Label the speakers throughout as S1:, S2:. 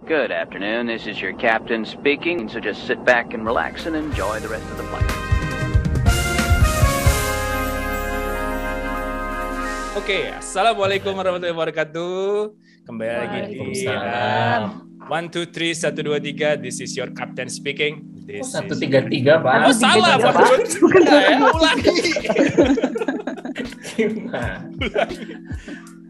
S1: Good afternoon, this is your captain speaking, so just sit back and relax and enjoy the rest of the flight.
S2: Oke, assalamualaikum warahmatullahi wabarakatuh. Kembali lagi di 1, 2, 3, 1, 2, 3. This is your captain speaking. This
S3: 1, 3, 3, Pak.
S2: Oh, salah, Pak. Ulangi.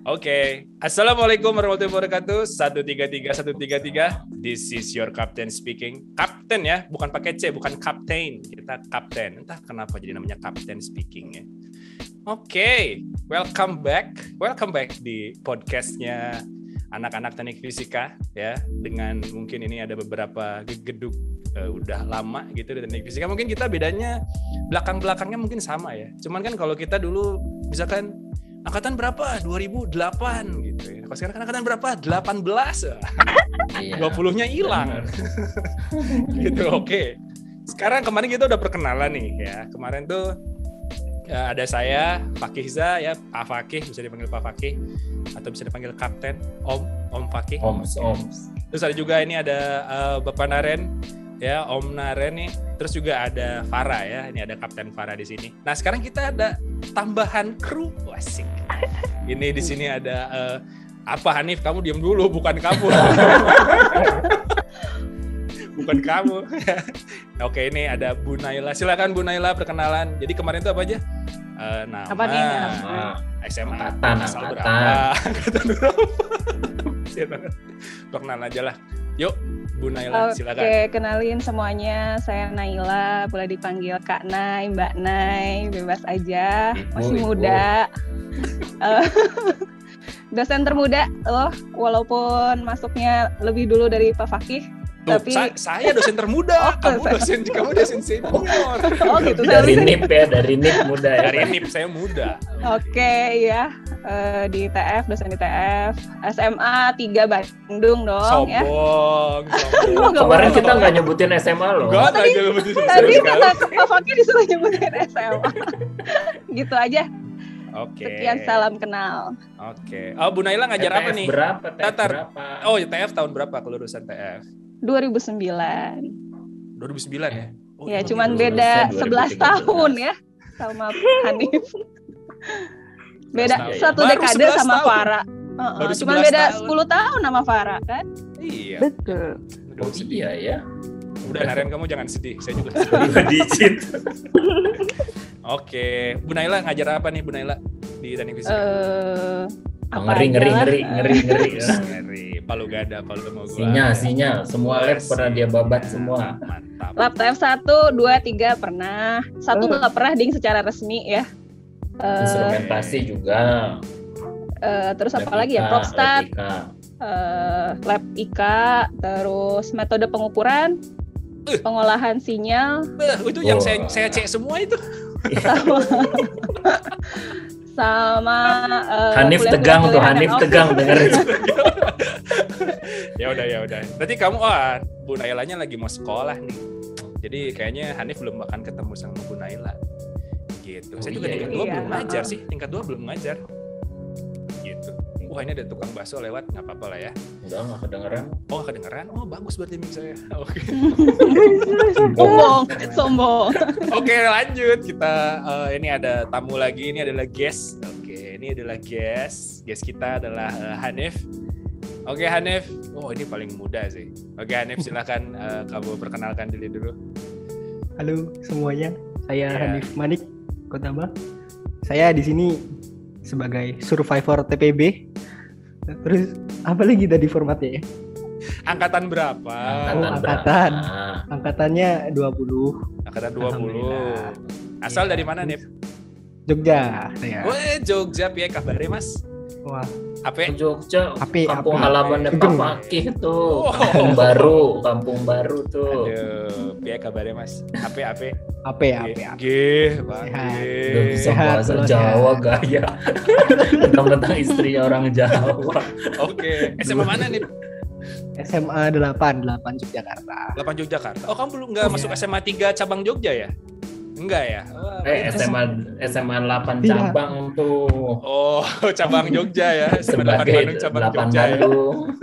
S2: Oke, assalamualaikum warahmatullahi wabarakatuh. 1, 3, 3, 1, 3, 3. This is your captain speaking. Kapten ya, bukan pakai C, bukan captain. Kita kapten. Entah kenapa jadi namanya captain speaking ya. Oke, welcome back di podcastnya anak-anak teknik fisika ya. Dengan mungkin ini ada beberapa gegeduk udah lama gitu di teknik fisika. Mungkin kita bedanya belakangnya mungkin sama ya. Cuman kan kalau kita dulu misalkan angkatan berapa? 2008 gitu ya. Kalau sekarang kan angkatan berapa? 18. 20-nya hilang. Gitu, oke. Sekarang kemarin kita udah perkenalan nih ya. Kemarin tuh ada saya, Fakihza ya, Pak Fakih, bisa dipanggil Pak Fakih atau bisa dipanggil Kapten, Om Fakih.
S3: Om.
S2: Terus ada juga ini ada Bapak Naren ya, Om Naren nih. Terus juga ada Farah ya, ini ada Kapten Farah di sini. Nah sekarang kita ada tambahan kru, asik. Ini di sini ada apa Hanif? Kamu diam dulu, bukan kamu. Bukan kamu. Oke, ini ada Bu Naila. Silakan Bu Naila perkenalan. Jadi kemarin itu apa aja? Nama.
S4: Apa nih nama?
S2: SMA.
S3: Angkatan.
S2: Angkatan berapa? Perkenalan aja lah. Yuk, Bu Naila, silakan.
S4: Oke, kenalin semuanya. Saya Naila, boleh dipanggil Kak Nay, Mbak Nay, bebas aja. Masih muda. Dosen termuda loh, walaupun masuknya lebih dulu dari Pak Fakih.
S2: Tuh,
S4: tapi
S2: saya dosen termuda, kamu dosen senior.
S4: Oh gitu.
S3: Dari NIP muda ya.
S2: Dari NIP saya muda.
S4: Oke, ya. Di TF, dosen di TF, SMA 3 Bandung dong.
S2: Sombong.
S3: Kemarin kita nggak nyebutin SMA loh.
S2: Nggak nyebutin SMA.
S4: Tadi kata Pak Fakih disuruh nyebutin SMA. Gitu aja.
S2: Oke.
S4: Sekian, salam kenal.
S2: Oke. Oh, Bu Naila ngajar apa nih?
S3: Berapa?
S2: Oh, TF tahun berapa kelulusan TF?
S4: 2009.
S2: 2009 ya? Oh,
S4: Ya, cuman beda 11 tahun ya sama Hanif. Beda 1 dekade sama Farah. Cuman beda 10 tahun sama Farah kan?
S2: Iya.
S4: Betul.
S3: Oh iya ya.
S2: Udah Naren, kamu jangan sedih. Saya juga
S3: Dicit.
S2: Oke, Bu Naila ngajar apa nih Bu Naila di teknik fisika?
S3: Ngeri.
S2: Ngeri. Palu gada mau gua.
S3: Sinyal. Semua lab pernah dia babat semua.
S2: Mantap.
S4: Lab TF 1, 2, 3 pernah. 1 nggak pernah ding secara resmi ya.
S3: Instrumentasi juga.
S4: Terus apa lagi ya? Propstat, lab IK, terus metode pengukuran, pengolahan sinyal.
S2: Itu yang saya cek semua itu.
S4: Sama
S3: Hanif tegang dengerin.
S2: Ya udah. Berarti kamu Bu Nailanya lagi mau sekolah nih. Jadi kayaknya Hanif belum akan ketemu sama Bu Naila. Gitu. Saya juga tingkat 2 belum ngajar sih. Tingkat 2 belum ngajar. Gitu. Wah, ini ada tukang bakso lewat, enggak apa-apa lah ya.
S3: Enggak kedengeran.
S2: Oh, kedengeran. Oh, bagus berarti mic saya. Oke.
S4: Sombong.
S2: Oke, lanjut. Kita ini ada tamu lagi. Ini adalah guest. Oke, ini adalah guest. Guest kita adalah Hanif. Oke, Hanif. Oh, ini paling muda sih. Oke, Hanif, silakan kamu perkenalkan diri dulu.
S5: Halo semuanya. Saya Hanif Manik Kotaba. Saya di sini sebagai survivor TPB. Terus apa lagi tadi formatnya ya?
S2: Angkatan berapa?
S5: Angkatannya 20.
S2: Angkatan 20. Asal dari mana, Nip?
S5: Jogja saya.
S2: Weh, Jogja, piye kabare, Mas?
S5: Wah,
S2: Ape?
S3: Jogja,
S5: Ape.
S3: kampung halaman Pak Fakih tuh.
S2: Oh.
S3: Kampung baru tuh.
S2: Aduh, piye kabare, Mas? Ape.
S5: Apa.
S2: Bang.
S3: Udah bisa
S5: Sehat,
S3: bahasa
S5: sehat.
S3: Jawa gaya. Tentang istrinya orang Jawa.
S2: Oke, SMA mana nih?
S5: SMA 8 Yogyakarta.
S2: 8 Yogyakarta. Oh, kamu belum nggak masuk SMA 3 cabang Jogja ya? Enggak ya?
S3: SMA 8 cabang tuh.
S2: Oh, cabang Jogja ya.
S3: Sebagai 8
S2: cabang Jogja.
S3: Bandung.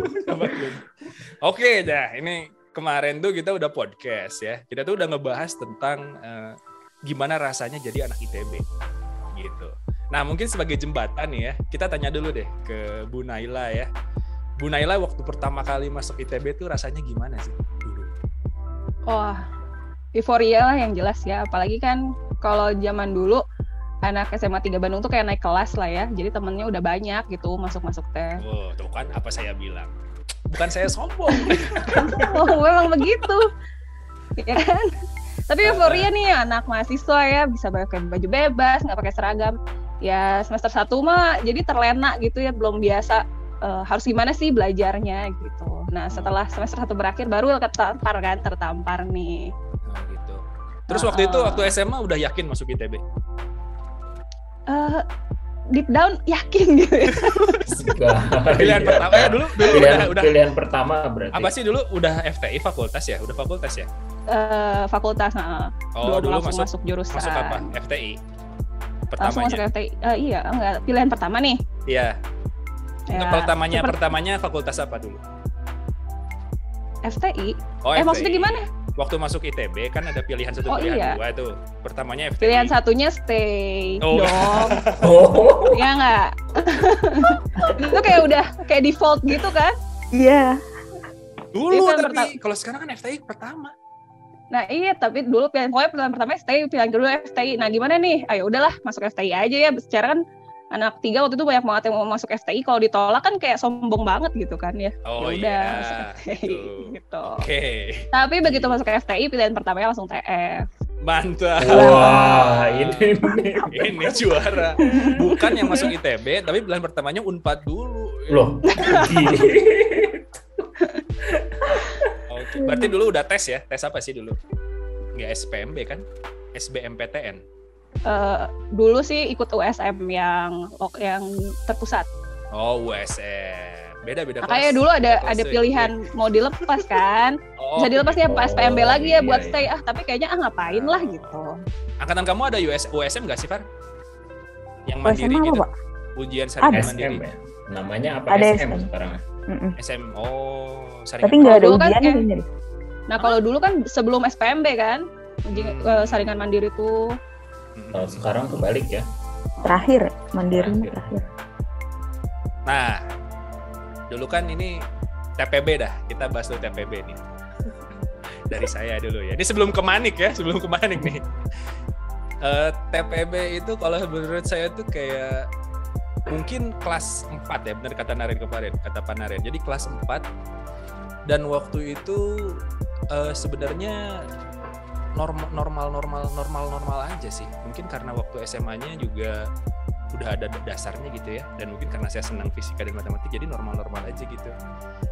S2: Oke dah, ini kemarin tuh kita udah podcast ya. Kita tuh udah ngebahas tentang gimana rasanya jadi anak ITB gitu. Nah, mungkin sebagai jembatan nih ya, kita tanya dulu deh ke Bu Naila ya. Bu Naila waktu pertama kali masuk ITB tuh rasanya gimana sih dulu?
S4: Oh, euforia lah yang jelas ya. Apalagi kan kalau zaman dulu anak SMA 3 Bandung tuh kayak naik kelas lah ya. Jadi temennya udah banyak gitu masuk-masuk teh.
S2: Oh, tuh kan apa saya bilang. Bukan saya sombong.
S4: Oh, memang begitu. Ya kan? Tapi euforia nih anak mahasiswa ya, bisa pakai baju bebas, nggak pakai seragam. Ya semester 1 mah jadi terlena gitu ya, belum biasa harus gimana sih belajarnya gitu. Nah setelah semester 1 berakhir baru tertampar nih.
S2: Oh gitu. Terus waktu itu waktu SMA udah yakin masuk ITB?
S4: Deep down yakin gitu ya.
S2: Pilihan pertama ya dulu udah
S3: pilihan pertama berarti.
S2: Apa sih dulu udah FTI fakultas ya? Udah fakultas ya?
S4: Fakultas.
S2: Dulu
S4: masuk jurusan.
S2: Masuk apa? FTI.
S4: Langsung masuk FTI. Iya, enggak, pilihan pertama nih.
S2: Iya.
S4: Ya,
S2: pertamanya fakultas apa dulu?
S4: FTI.
S2: Oh, FTI.
S4: Maksudnya gimana?
S2: Waktu masuk ITB kan ada pilihan 1, pilihan 2 tuh. Pertamanya FTI.
S4: Pilihan 1-nya stay dong.
S3: Oh.
S4: Ya enggak? Itu kayak udah kayak default gitu kan?
S6: Iya.
S2: Dulu tapi kalau sekarang kan FTI pertama.
S4: Nah iya, tapi dulu pilihan pertama stay, pilihan kedua FTI. Nah gimana nih? Ayo udahlah masuk FTI aja ya. Secara kan anak 3 waktu itu banyak banget yang mau masuk FTI. Kalau ditolak kan kayak sombong banget gitu kan ya.
S2: Oh
S4: iya.
S2: Masuk
S4: FTI gitu.
S2: Oke.
S4: Tapi begitu masuk FTI pilihan pertamanya langsung TF.
S2: Mantap.
S3: Wah,
S2: ini juara. Bukan yang masuk ITB, tapi pilihan pertamanya Unpad dulu.
S3: Loh.
S2: Oke, berarti dulu udah tes ya? Tes apa sih dulu? Nggak SPMB kan? SBMPTN.
S4: Dulu sih ikut USM yang terpusat.
S2: Oh, USM. Beda-beda kelas.
S4: Kayak dulu ada pilihan mau dilepas kan. Bisa dilepas nih apa SPMB lagi ya buat stay. Tapi kayaknya ngapain lah gitu.
S2: Angkatan kamu ada USM nggak sih, Far? Yang mandiri
S6: USM
S2: gitu.
S6: apa, Pak?
S2: Ujian saringan mandiri.
S3: Ya? Namanya apa?
S6: Ada
S3: SM
S6: SM
S3: sekarang.
S2: SM. Oh, saringan.
S6: Tapi nggak ada
S4: dulu kan
S6: ujian kan?
S4: Nah kalau dulu kan sebelum SPMB kan saringan mandiri tuh.
S3: Kalau sekarang kebalik ya.
S6: Terakhir, mandiri terakhir.
S2: Nah, dulu kan ini TPB dah. Kita bahas dulu TPB nih. Dari saya dulu ya. Ini sebelum ke Manik nih. TPB itu kalau menurut saya tuh kayak mungkin kelas 4 ya, benar kata Pak Naren. Jadi kelas 4 dan waktu itu sebenarnya normal aja sih. Mungkin karena waktu SMA-nya juga udah ada dasarnya gitu ya, dan mungkin karena saya senang fisika dan matematik jadi normal aja gitu,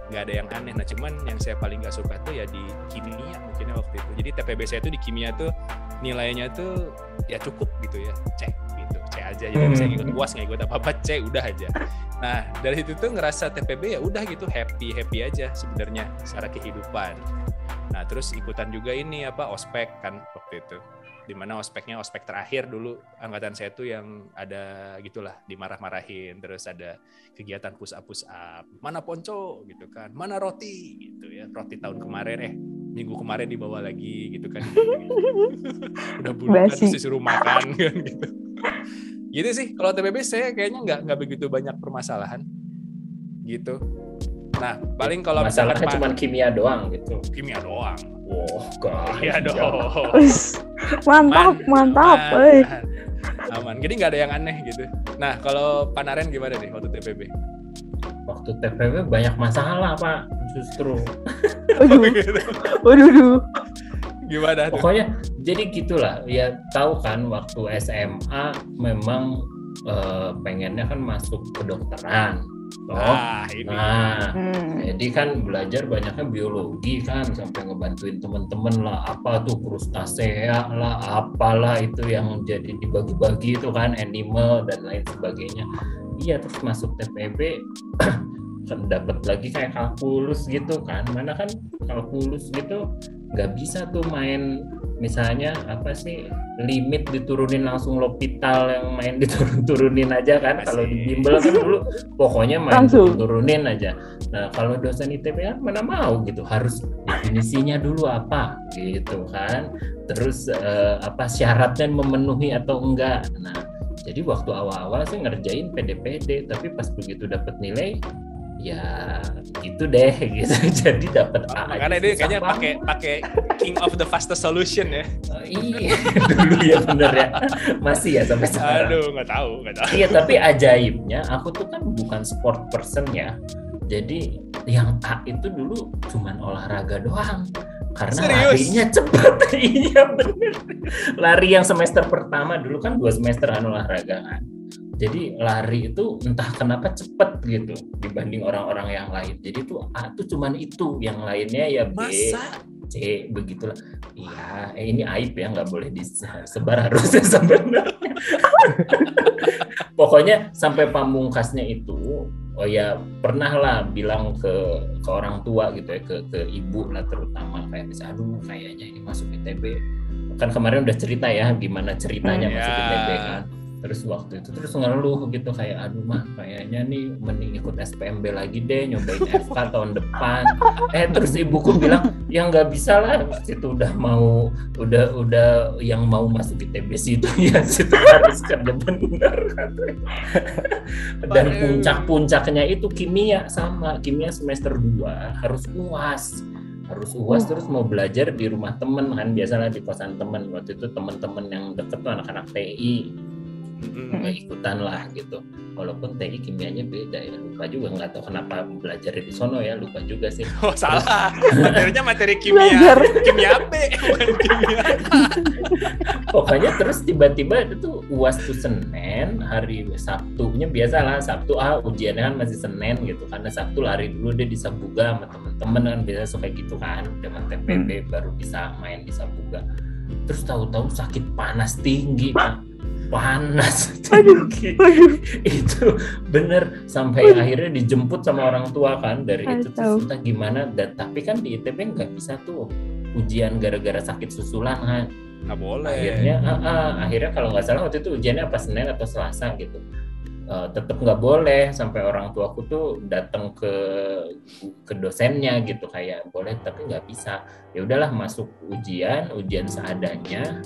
S2: nggak ada yang aneh. Nah cuman yang saya paling nggak suka tuh ya di kimia mungkin waktu itu. Jadi TPB saya tuh di kimia tuh nilainya tuh ya cukup gitu ya, C gitu, C aja. Jadi saya ngikut UAS, nggak ikut apa-apa, C udah aja. Nah dari situ tuh ngerasa TPB ya udah gitu happy aja sebenarnya secara kehidupan. Nah terus ikutan juga ini ospek kan waktu itu, dimana ospek terakhir dulu angkatan saya tuh yang ada gitulah dimarah-marahin, terus ada kegiatan push up, mana ponco gitu kan, mana roti gitu ya, roti tahun kemarin minggu kemarin dibawa lagi gitu kan. Udah bulan terus disuruh makan kan gitu sih. Kalau TPB saya kayaknya nggak begitu banyak permasalahan gitu. Nah, paling kalau
S3: masalahnya cuma kimia doang gitu.
S2: Kimia doang.
S3: Wow,
S2: kimia doang.
S6: Mantap.
S2: Aman. Jadi nggak ada yang aneh gitu. Nah, kalau Pak Naren gimana nih waktu TPB?
S3: Waktu TPB banyak masalah, Pak. Justru.
S6: Waduh.
S2: Gimana tuh?
S3: Pokoknya jadi gitulah. Ya tahu kan waktu SMA memang pengennya kan masuk kedokteran. Jadi kan belajar banyaknya biologi kan, sampai ngebantuin temen-temen lah, apa tuh krustasea lah, apalah itu yang jadi dibagi-bagi itu kan, animal dan lain sebagainya. Iya, terus masuk TPB kan dapat lagi kayak kalkulus gitu kan, mana kan kalkulus gitu nggak bisa tuh main misalnya apa sih limit diturunin langsung L'Hopital yang main diturun-turunin aja kan. Kalau di bimbel kan dulu pokoknya main turunin aja. Nah kalau dosen ITB kan mana mau gitu, harus definisinya dulu apa gitu kan, terus apa syaratnya memenuhi atau enggak. Nah jadi waktu awal-awal sih ngerjain pede-pede, tapi pas begitu dapat nilai ya gitu deh gitu. Jadi dapat A.
S2: Karena dia kayaknya pakai king of the fastest solution ya.
S3: Iya dulu ya bener ya, masih ya sampai sekarang.
S2: Aduh nggak tahu.
S3: Iya tapi ajaibnya aku tuh kan bukan sport person ya, jadi yang A itu dulu cuman olahraga doang karena larinya cepet. Iya bener, lari yang semester pertama dulu kan 2 semester olahraga kan. Jadi lari itu entah kenapa cepet gitu dibanding orang-orang yang lain. Jadi tuh A tuh cuman itu, yang lainnya ya B, C begitulah. Iya, ini aib ya, nggak boleh disebar harusnya sebenarnya. Pokoknya sampai pamungkasnya itu, oh ya pernah lah bilang ke orang tua gitu ya, ke ibu lah terutama, kayak misalnya aduh kayaknya ini masuk ITB. Kan kemarin udah cerita ya gimana ceritanya masuk ITB kan. Terus waktu itu terus ngeluh gitu kayak aduh mah kayaknya nih mending ikut SPMB lagi deh, nyobain FK tahun depan. Terus ibuku bilang ya nggak bisa lah, situ udah yang mau masuk ITB situ ya situ harus kerja bener katanya. Dan puncaknya itu kimia semester 2 harus UAS terus mau belajar di rumah temen kan, biasalah di kosan temen. Waktu itu temen-temen yang deket tuh anak-anak TI, ikutan lah gitu, walaupun TI kimianya beda ya, lupa juga, nggak tahu kenapa belajar di sono ya, lupa juga sih.
S2: Oh salah, materinya materi kimia B bukan kimia A.
S3: Pokoknya terus tiba-tiba itu tuh UAS tuh Senin, hari Sabtunya biasalah Sabtu ujiannya kan masih Senin gitu, karena Sabtu lari dulu deh di Sabuga sama temen-temen kan, biasa suka gitu kan, zaman TPB baru bisa main di Sabuga. Terus tahu-tahu sakit panas tinggi Pak. Panas tinggi. Itu bener sampai akhirnya dijemput sama orang tua kan, dari itu terus entah gimana. Tapi kan di ITB nggak bisa tuh ujian gara-gara sakit susulan kan,
S2: nggak boleh.
S3: Akhirnya kalau nggak salah waktu itu ujiannya apa Senin atau Selasa gitu, tetap nggak boleh. Sampai orang tuaku tuh datang ke dosennya gitu kayak boleh tapi nggak bisa. Ya udahlah masuk ujian seadanya.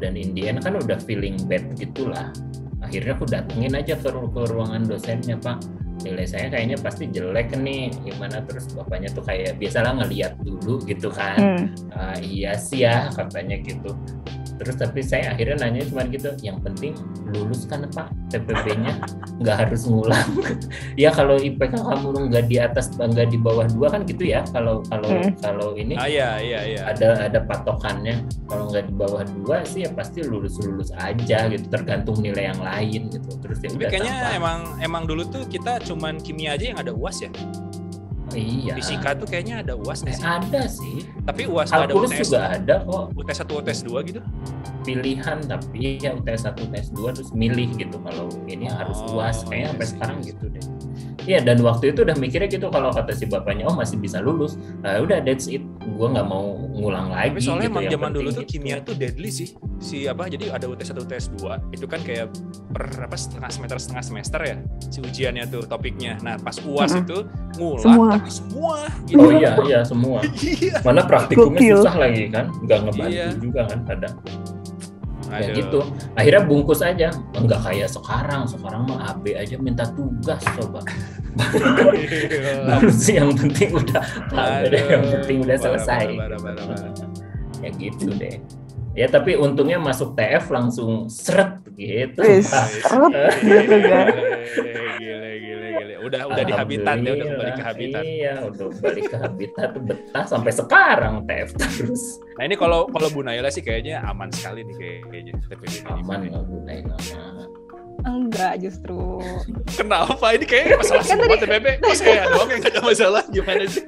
S3: Dan in the end kan udah feeling bad gitulah. Akhirnya aku datengin aja ke ruangan dosennya, Pak. Nilai saya kayaknya pasti jelek nih, gimana? Terus bapaknya tuh kayak biasalah ngeliat dulu gitu kan. Iya sih ya katanya gitu. Terus tapi saya akhirnya nanya cuma gitu, yang penting lulus kan Pak, TPB-nya nggak harus ngulang. Ya kalau IPK kamu nggak di atas, nggak di bawah 2 kan gitu ya. Kalau ini
S2: iya.
S3: Ada patokannya. Kalau nggak di bawah 2 sih ya pasti lulus aja gitu, tergantung nilai yang lain gitu. Terus ya udah.
S2: Kayaknya emang dulu tuh kita cuman kimia aja yang ada UAS ya.
S3: Iya.
S2: Fisika tuh kayaknya ada UAS nggak sih?
S3: Ada sih.
S2: Tapi UAS nggak ada UTS.
S3: Kalkulus juga ada kok.
S2: UTS 1, UTS 2 gitu?
S3: Pilihan, tapi ya UTS 1, UTS 2 terus milih gitu. Kalau ini harus UAS, kayaknya sampai sekarang gitu deh. Iya, dan waktu itu udah mikirnya gitu, kalau kata si bapaknya, oh masih bisa lulus, udah that's it, gue nggak mau ngulang lagi.
S2: Tapi soalnya
S3: gitu,
S2: emang zaman dulu tuh
S3: gitu.
S2: kimia tuh deadly sih, jadi ada UTS 1, UTS 2, itu kan kayak setengah semester ya, si ujiannya tuh topiknya. Nah pas UAS itu ngulang tapi semua. Gitu.
S3: Oh iya semua. Mana praktikumnya susah lagi kan, nggak ngebantu juga kan kadang. Ya gitu, akhirnya bungkus aja, enggak kayak sekarang mah AB aja minta tugas coba. Harus yang penting udah yang penting udah selesai. Ya gitu deh. Ya tapi untungnya masuk TF langsung seret gitu.
S6: Seret gitu kan.
S2: Gile. Udah di habitat ya, udah kembali ke habitat.
S3: Iya, udah balik ke habitat, betah sampai sekarang TF terus.
S2: Nah ini kalau Bu Naila sih kayaknya aman sekali nih kayaknya.
S3: Aman nggak Bu Naila?
S4: Enggak justru.
S2: Kenapa? Ini kayaknya masalah kan semua TPB. Kok saya doang yang nggak ada masalah? Gimana sih?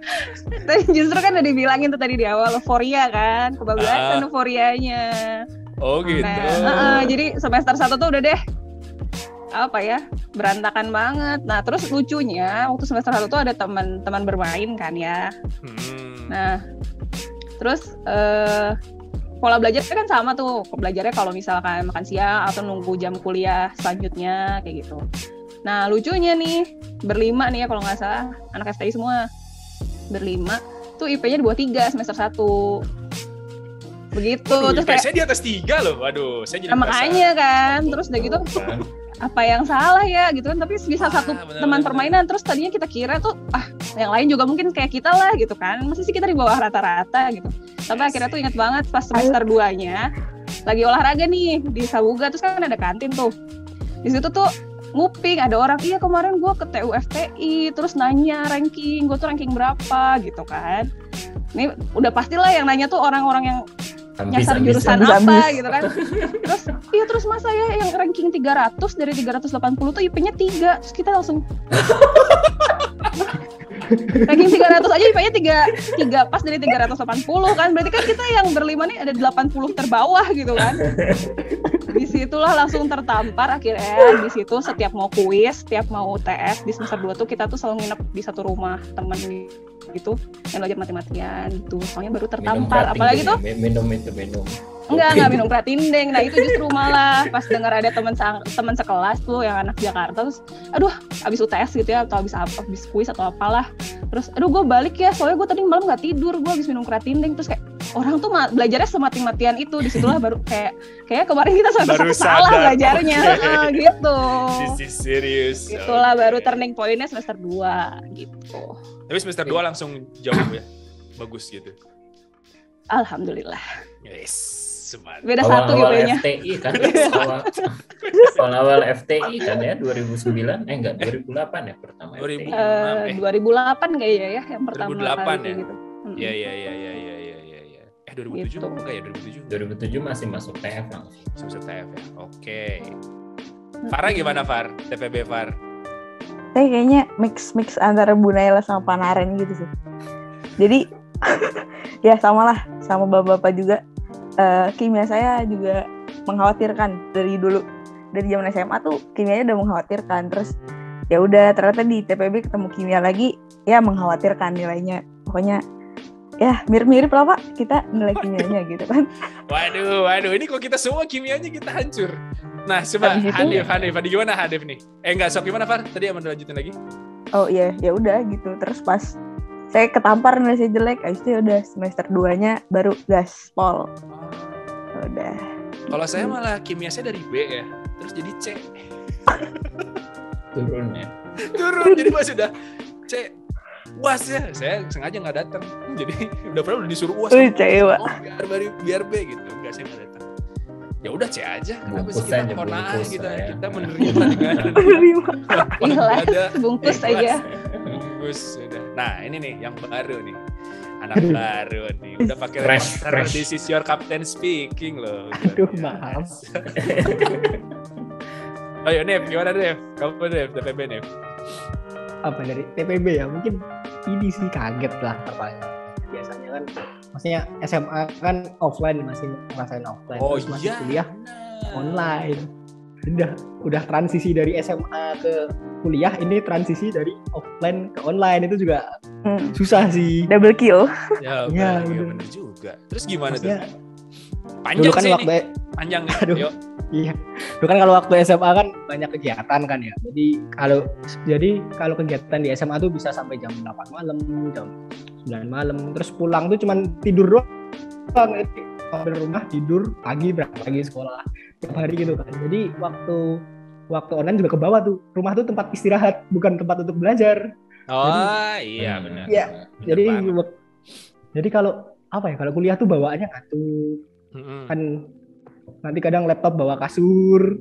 S4: Justru kan udah dibilangin tuh tadi di awal euforia kan, kebablasan euforianya.
S2: Oh gitu.
S4: Nah, jadi semester 1 tuh udah deh berantakan banget. Nah terus lucunya waktu semester 1 tuh ada teman bermain kan ya. Nah terus pola belajarnya kan sama tuh. Belajarnya kalau misalkan makan siang atau nunggu jam kuliah selanjutnya kayak gitu. Nah lucunya nih, berlima nih ya kalau nggak salah, anak FTI semua. Berlima, tuh IP-nya di bawah 3 semester 1. Begitu.
S2: Waduh,
S4: terus
S2: IP saya di atas 3 loh. Waduh, saya jadi
S4: makanya kan, terus udah gitu, apa yang salah ya gitu kan, tapi bisa satu teman permainan. Terus tadinya kita kira tuh, yang lain juga mungkin kayak kita lah gitu kan. Masa sih kita di bawah rata-rata gitu. Sampai akhirnya tuh ingat banget pas semester 2-nya, lagi olahraga nih di Sabuga, terus kan ada kantin tuh. Di situ tuh nguping, ada orang, iya kemarin gue ke TU FTI, terus nanya ranking, gue tuh ranking berapa gitu kan. Ini udah pastilah yang nanya tuh orang-orang yang nyasar jurusan apa gitu kan. Terus masa ya yang ranking 300 dari 380 tuh IP-nya 3, terus kita langsung ranking 300 aja IP-nya 3 pas dari 380 kan, berarti kan kita yang berlima nih ada 80 terbawah gitu kan. Disitulah langsung tertampar akhirnya. Di situ setiap mau kuis, setiap mau UTS di semester 2 tuh kita tuh selalu nginep di satu rumah teman gitu yang belajar mati-matian gitu, soalnya baru tertampar. Apalagi tuh minum enggak minum pratindeng. Nah itu justru malah pas dengar ada teman sekelas tuh yang anak Jakarta, terus aduh abis UTS gitu ya, atau abis kuis atau apalah, terus aduh gue balik ya soalnya gue tadi malam nggak tidur, gue abis minum pratindeng. Terus kayak orang tuh belajarnya semati-matian itu. Disitulah baru kayak kemarin kita sampai salah belajarnya gitu.
S2: This is serious.
S4: Itulah baru turning point-nya semester 2 gitu.
S2: Tapi semester 2 langsung jauh ya, bagus gitu.
S4: Alhamdulillah.
S2: Yes, semangat.
S4: Beda satu IP-nya.
S3: FTI kan, awal FTI kan ya 2009, enggak 2008 ya pertama.
S4: 2008 kayaknya ya yang pertama
S2: 2008 ya.
S4: Gitu.
S2: Iya. 2007
S4: gitu.
S2: enggak ya 2007?
S3: 2007 masih masuk TF langsung.
S2: Masuk TF ya. Oke. Farah gimana Far? TPB Far?
S6: Saya kayaknya mix antara Bu Naila sama Panaren gitu sih. Jadi ya samalah sama bapak-bapak juga. Kimia saya juga mengkhawatirkan dari dulu, dari zaman SMA tuh kimianya udah mengkhawatirkan. Terus ya udah ternyata di TPB ketemu kimia lagi, ya mengkhawatirkan nilainya. Pokoknya ya mirip-mirip lah Pak kita nilai kimianya gitu kan.
S2: Waduh, ini kok kita semua kimianya kita hancur. Nah, coba Hanif, gimana Hanif nih? Enggak, sok gimana Far? Tadi mau lanjutin lagi?
S6: Oh iya, ya udah gitu. Terus pas saya ketampar nilai saya jelek, abis itu udah semester 2-nya baru gaspol. Udah.
S2: Kalau saya malah kimia saya dari B ya, terus jadi C.
S3: Turun,
S2: jadi pas sudah C. UAS ya, saya sengaja nggak datang. Jadi udah disuruh UAS.
S6: Cewek.
S2: Biar B gitu. Enggak, saya nggak datang. Ya udah C aja. Kenapa sih kita kona'ah gitu? Kita menerima dengan
S4: ada bungkus aja.
S2: Bungkus sudah. Nah, ini nih yang baru nih. Anak baru nih. Udah pakai
S3: fresh.
S2: This is your captain speaking loh.
S5: Aduh, maaf.
S2: Ayo Nev, gimana Nev? Kamu Nev, TPB Nev?
S5: Apa dari TPB ya? Mungkin ini sih kaget lah apanya. Biasanya kan maksudnya SMA kan offline, masih ngerasain offline. Terus masih kuliah online. Udah transisi dari SMA ke kuliah, ini transisi dari offline ke online, itu juga susah sih.
S6: Double kill.
S2: Ya bener juga. Terus gimana
S5: maksudnya,
S2: tuh? Panjang
S5: kan
S2: sih
S5: waktu
S2: panjang nih.
S5: Aduh. Iya. Dulu kan kalau waktu SMA kan banyak kegiatan kan ya. Jadi kalau kegiatan di SMA tuh bisa sampai jam 8 malam, jam 9 malam. Terus pulang tuh cuman tidur doang. Sampai rumah tidur, berangkat pagi sekolah. Tiap hari gitu kan. Jadi waktu online juga ke bawah tuh. Rumah tuh tempat istirahat, bukan tempat untuk belajar.
S2: Iya benar.
S5: Iya. Jadi kalau kalau kuliah tuh bawaannya ngantuk. Kan nanti kadang laptop bawa kasur,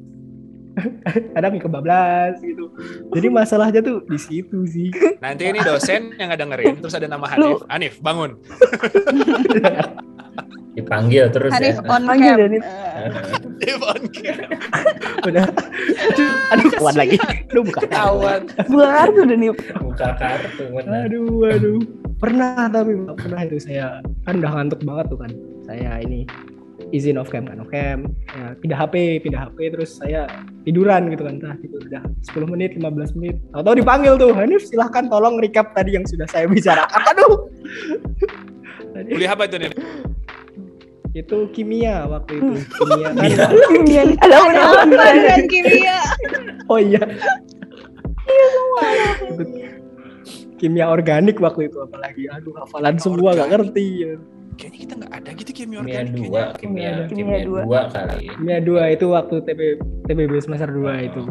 S5: kadang kebablas gitu. Jadi masalahnya tuh di situ sih.
S2: Nanti ini dosen yang nggak dengerin, terus ada nama Hanif, bangun.
S3: Dipanggil terus
S4: Hanif
S3: ya.
S4: on cam.
S2: Hanif on cam.
S5: Udah. Aduh, kuat lagi. Lu buka
S2: Kawan.
S6: Buka kartu udah nih.
S3: Buka kartu.
S5: Aduh. Pernah itu saya kan udah ngantuk banget tuh kan. Saya ini izin off cam ya, pindah HP terus saya tiduran gitu kan. Itu udah 10 menit 15 menit atau dipanggil tuh, Hanif silahkan tolong recap tadi yang sudah saya bicarakan. Aduh.
S2: Kuliah apa itu nih?
S5: Itu kimia waktu itu. Kimia kan.
S6: Kimia. Ada
S4: Apa dengan kimia?
S5: Oh iya. Ikut kimia organik waktu itu apalagi. Aduh, hafalan semua gak ngerti.
S2: Kayaknya kita nggak ada gitu kimia
S3: Kimia
S2: organik.
S3: 2, kimia
S6: Kimia
S3: 2 kali.
S5: Kimia 2 itu waktu TPB semester 2 itu.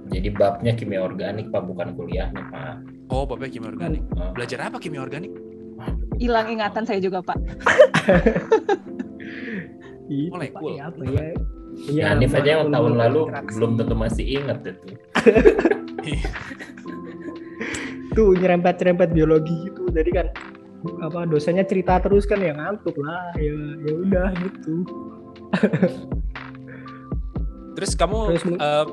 S3: Jadi babnya kimia organik Pak, bukan kuliahnya Pak.
S2: Oh, Bapak kimia organik.
S3: Oh.
S2: Belajar apa kimia organik?
S4: Hilang ingatan saya juga, Pak.
S5: Itu
S2: Molekul.
S5: Pak, apa ya?
S3: Ya, Hanif aja yang tahun lalu
S5: interaksi.
S3: belum tentu masih ingat itu.
S5: Tuh nyerempet biologi gitu. Jadi kan apa dosennya cerita terus kan ya ngantuk lah. Ya udah gitu.
S2: Terus kamu
S5: Terus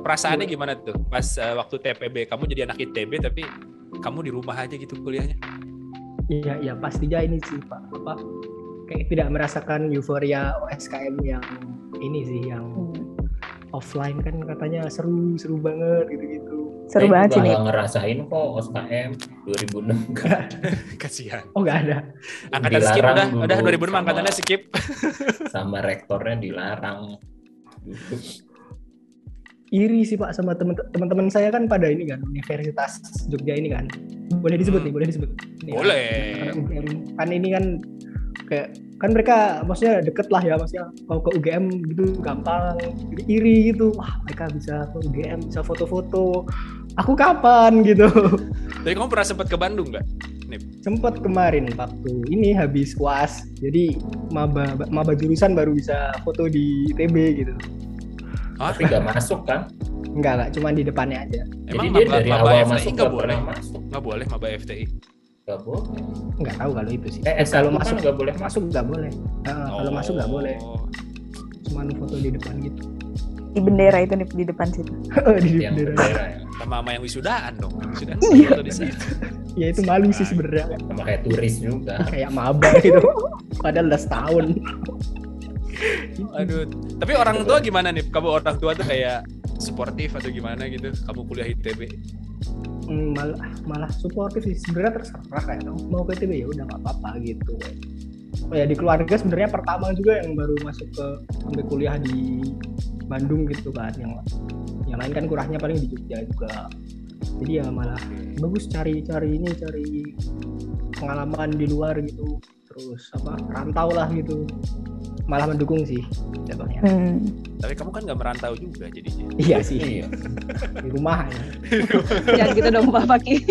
S2: perasaannya gimana tuh pas waktu TPB? Kamu jadi anak ITB tapi kamu di rumah aja gitu kuliahnya?
S5: Iya pastinya ini sih Pak. Apa kayak tidak merasakan euforia OSKM yang ini sih yang offline kan katanya seru banget gitu-gitu.
S6: Seru banget sih nih.
S3: Nggak ngerasain kok OSKM 2006.
S2: Kasihan.
S5: Oh nggak ada.
S2: Angkatan skip
S3: Dilarang
S2: udah
S3: dulu
S2: 2006 angkatannya skip.
S3: Sama rektornya dilarang.
S5: Iri sih Pak sama teman-teman saya kan pada ini kan Universitas Jogja ini kan. Boleh disebut nih, boleh disebut. Ini
S2: Boleh.
S5: Kan ini kan kayak kan mereka maksudnya deket lah ya, maksudnya mau ke UGM gitu gampang. Jadi iri gitu. Wah, mereka bisa ke UGM, bisa foto-foto. Aku kapan gitu.
S2: Tapi kamu pernah sempat ke Bandung nggak?
S5: Sempat kemarin waktu ini habis UAS. Jadi maba jurusan baru bisa foto di ITB gitu.
S3: Tapi nggak masuk kan?
S5: Enggak, cuma di depannya aja.
S2: Emang
S3: Jadi dia dari
S2: maba
S3: awal
S2: FTI
S3: masuk
S2: nggak
S3: nggak
S2: boleh?
S3: pernah masuk.
S2: Nggak boleh maba FTI.
S3: Nggak boleh.
S5: Enggak tahu kalau itu sih.
S3: S1
S5: Kalau
S3: kan
S5: masuk
S3: nggak boleh
S5: masuk nggak boleh. Kalau masuk nggak boleh. Cuma foto di depan gitu.
S6: Di bendera itu nih di depan situ.
S5: Di
S3: Yang
S5: bendera.
S3: bendera ya.
S2: Sama yang wisudaan dong. Wisudaan
S6: Iya.
S2: foto di situ.
S5: Ya itu malu sih sebenarnya.
S3: Sama kayak turis juga.
S5: Kayak maba gitu. Padahal udah setahun.
S2: Aduh. Tapi orang tua gimana nih? Kamu orang tua tuh kayak suportif atau gimana gitu? Kamu kuliah ITB?
S5: Malah suportif sih, sebenarnya terserah kayak mau ke ITB ya udah nggak apa-apa gitu. Oh ya di keluarga sebenarnya pertama juga yang baru masuk ke sampai kuliah di Bandung gitu kan, yang lain kan kurangnya paling di Jogja juga. Jadi ya malah bagus cari pengalaman di luar gitu, terus apa rantau lah gitu, malah mendukung sih jatuhnya.
S2: Tapi kamu kan nggak merantau juga jadinya.
S5: Iya sih,
S3: Iya.
S5: di rumah ya.
S4: Jangan gitu dong Bapak Ki.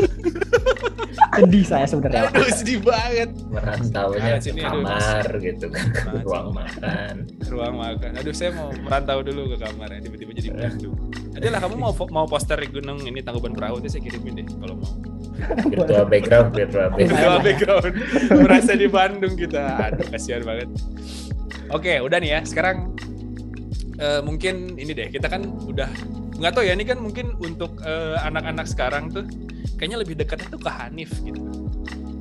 S5: Sedih saya sebenarnya.
S2: Aduh sedih banget.
S3: Merantaunya
S2: Nah,
S3: ke
S2: sini, aduh.
S3: kamar gitu kan, ke
S2: Nah,
S3: ruang makan.
S2: Ruang makan. Aduh saya mau merantau dulu ke kamar ya. Tiba-tiba jadi Bandung. Adalah kamu mau poster gunung ini Tangkuban Perahu itu saya kirimin deh kalau mau.
S3: Virtual background.
S2: Virtual background. Merasa di Bandung kita. Aduh kasihan banget. Oke, udah nih ya. Sekarang mungkin ini deh. Kita kan udah nggak tahu ya, ini kan mungkin untuk anak-anak sekarang tuh kayaknya lebih dekatnya tuh ke Hanif gitu.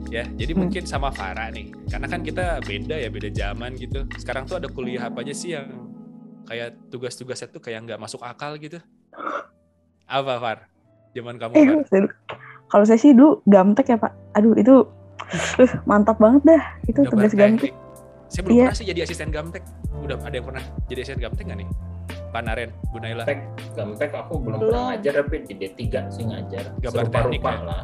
S2: Ya, jadi mungkin sama Farah nih. Karena kan kita beda zaman gitu. Sekarang tuh ada kuliah apa aja sih yang kayak tugas-tugasnya tuh kayak nggak masuk akal gitu. Apa, Far? Zaman kamu, Far?
S6: Kalau saya sih dulu gamtek ya Pak. Aduh itu mantap banget dah. Itu
S2: Gambar
S6: tugas gamtek.
S2: teknik. Saya belum
S6: Iya.
S2: pernah sih jadi asisten gamtek. Udah ada yang pernah jadi asisten gamtek nggak nih? Pak Naren, Bu Naila.
S3: Gamtek aku belum pernah ngajar, tapi di D3 sih ngajar.
S2: Gambar
S3: Serupa-rupa
S2: teknik ya?
S3: lah.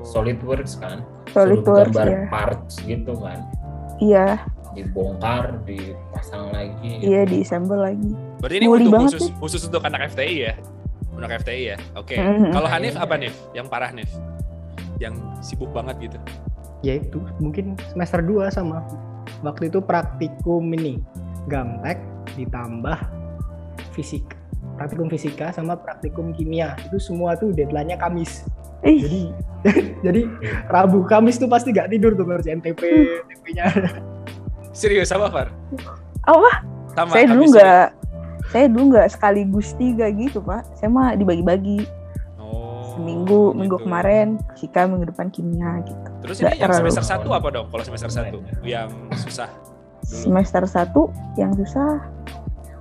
S3: SolidWorks kan.
S6: SolidWorks,
S3: gambar
S6: ya.
S3: parts gitu kan.
S6: Iya,
S3: Dibongkar, dipasang lagi.
S6: iya diassemble lagi.
S2: Berarti ini
S6: Nguli
S2: untuk
S6: banget
S2: khusus untuk anak FTI ya? Anak FTI ya? Oke.
S6: Mhm.
S2: Kalau Hanif apa, Nif? Yang parah, Nif? Yang sibuk banget gitu?
S5: Ya itu mungkin semester 2 sama waktu itu praktikum ini gamtek ditambah praktikum fisika sama praktikum kimia, itu semua tuh deadline-nya Kamis.
S6: Ih,
S5: Jadi Rabu Kamis tuh pasti gak tidur tuh ngerjain TP-nya.
S2: Serius apa, Far?
S6: apa?
S2: Sama
S6: Saya dulu
S2: Kamis juga?
S6: nggak sekaligus 3 gitu Pak. Saya mah dibagi-bagi.
S2: Oh,
S6: Seminggu, minggu
S2: gitu.
S6: kemarin fisika, minggu depan kimia gitu.
S2: Terus
S6: Nggak
S2: ini yang
S6: terlalu.
S2: semester 1 apa dong? Kalau semester 1 yang susah dulu
S6: Semester 1 yang susah.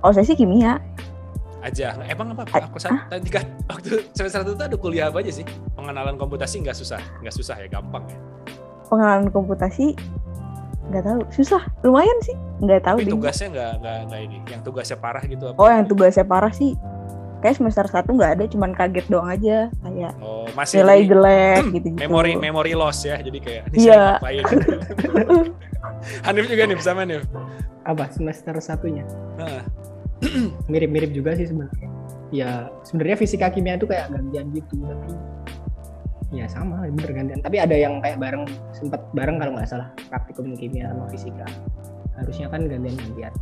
S6: Oh saya sih kimia.
S2: aja. Emang apa? Aku waktu semester 1 itu ada kuliah apa aja sih? Pengenalan komputasi nggak susah ya, gampang ya.
S6: Pengenalan komputasi Nggak tahu, susah, lumayan sih. Nggak tahu
S2: Tapi
S6: deh.
S2: tugasnya nggak ini, yang tugasnya parah gitu apa?
S6: Oh, yang tugasnya parah sih, kayak semester 1 nggak ada, cuman kaget doang aja, kayak
S2: Oh, masih
S6: nilai
S2: jadi
S6: jelek gitu-gitu.
S2: memory loss ya, jadi kayak ini
S6: Iya.
S2: saya ngapain? Hanif juga nih bersama nih.
S5: Apa semester satunya?
S2: Nah,
S5: Mirip-mirip juga sih sebenarnya. Ya sebenarnya fisika kimia itu kayak gantian gitu, tapi ya sama bener gantian. Tapi ada yang kayak sempat bareng kalau nggak salah, praktikum kimia sama fisika. Harusnya kan gantian-gantian.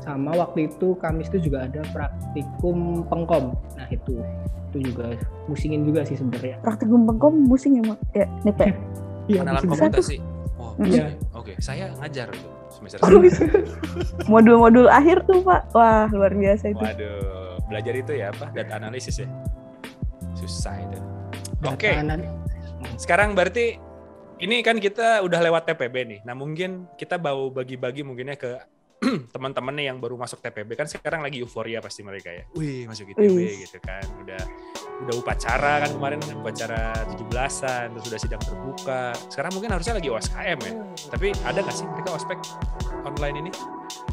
S5: Sama waktu itu Kamis itu juga ada praktikum pengkom. Nah itu juga musingin juga sih sebenarnya.
S6: Praktikum pengkom musing ya, Mak? Ya, nih Pak.
S5: Iya,
S2: pengenalan
S5: musing.
S2: komputasi. Oh,
S5: Iya.
S2: oke. Saya ngajar tuh semester
S6: Oh,
S2: 1.
S6: modul-modul akhir tuh Pak, wah luar biasa itu.
S2: Waduh, belajar itu ya apa? Data analisis ya. Susah itu. Oke.
S5: Data
S2: Sekarang berarti ini kan kita udah lewat TPB nih. Nah mungkin kita mau bagi-bagi mungkinnya ke teman-teman nih yang baru masuk TPB, kan sekarang lagi euforia pasti mereka ya. Wih, masuk ITB gitu kan. Udah upacara kan kemarin, upacara 17-an, terus udah sidang terbuka. Sekarang mungkin harusnya lagi OSKM ya. Tapi ada nggak sih mereka ospek online ini?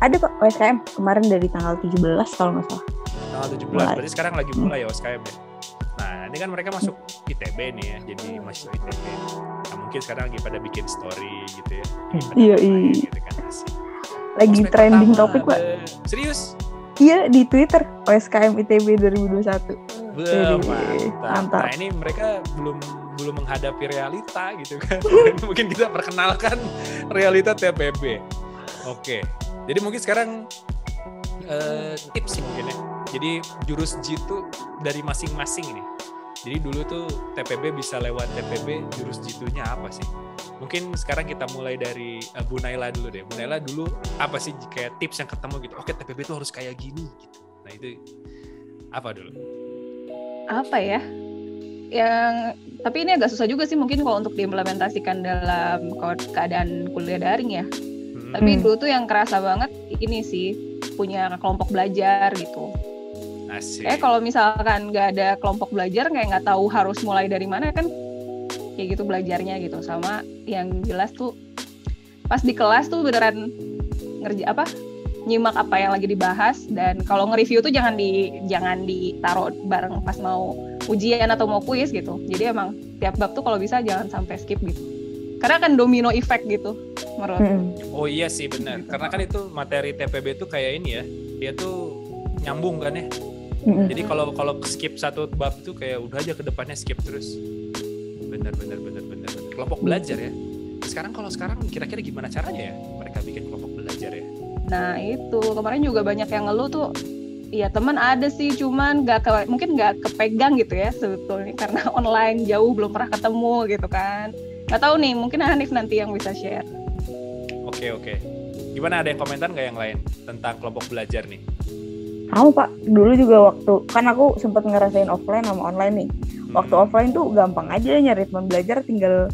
S6: Ada Pak, OSKM kemarin dari tanggal 17 kalau nggak salah.
S2: Tanggal 17,
S6: Mulai.
S2: berarti sekarang lagi mulai ya OSKM ya. Nah, ini kan mereka masuk ITB nih ya, jadi mahasiswa ITB. Nah, mungkin sekarang lagi pada bikin story gitu ya. Pada
S6: Iya,
S2: ngapain
S6: iya.
S2: gitu kan, asik.
S6: Lagi
S2: Ospek
S6: trending
S2: pertama,
S6: topik Pak.
S2: Serius?
S6: Iya di Twitter, OSKM ITB 2021.
S2: Wah,
S6: Jadi,
S2: mantap.
S6: mantap.
S2: Nah, ini mereka belum menghadapi realita gitu kan. Mungkin kita perkenalkan realita TPB. Oke. Jadi mungkin sekarang tips sih mungkin ya. Jadi jurus jitu dari masing-masing nih. Jadi dulu tuh TPB bisa lewat TPB, jurus jitunya apa sih? Mungkin sekarang kita mulai dari Bu Naila dulu deh. Bu Naila dulu apa sih kayak tips yang ketemu gitu? Oke, TPB tuh harus kayak gini gitu. Nah, itu apa dulu?
S4: Apa ya? Tapi ini agak susah juga sih mungkin kalau untuk diimplementasikan dalam keadaan kuliah daring ya. Tapi dulu tuh yang kerasa banget ini sih, punya kelompok belajar gitu.
S2: Asik.
S4: Kalau misalkan nggak ada kelompok belajar, kayak nggak tahu harus mulai dari mana kan, kayak gitu belajarnya gitu. Sama yang jelas tuh pas di kelas tuh beneran nyimak apa yang lagi dibahas, dan kalau nge-review tuh jangan ditaruh bareng pas mau ujian atau mau kuis gitu. Jadi emang tiap bab tuh kalau bisa jangan sampai skip gitu. Karena kan domino effect gitu menurut.
S2: Oh iya sih benar. Karena kan itu materi TPB tuh kayak ini ya. Dia tuh nyambung kan ya. Jadi kalau skip satu bab tuh kayak udah aja ke depannya skip terus. Benar. Kelompok belajar ya. Sekarang kira-kira gimana caranya ya mereka bikin kelompok belajar ya?
S4: Nah itu kemarin juga banyak yang ngeluh tuh, ya teman ada sih cuman mungkin nggak kepegang gitu ya sebetulnya karena online jauh belum pernah ketemu gitu kan. Nggak tahu nih, mungkin Hanif nanti yang bisa share.
S2: Oke. Gimana, ada yang komentar nggak yang lain tentang kelompok belajar nih?
S6: Sama Pak, dulu juga waktu kan aku sempat ngerasain offline sama online nih. Waktu offline tuh gampang aja nyari teman belajar, tinggal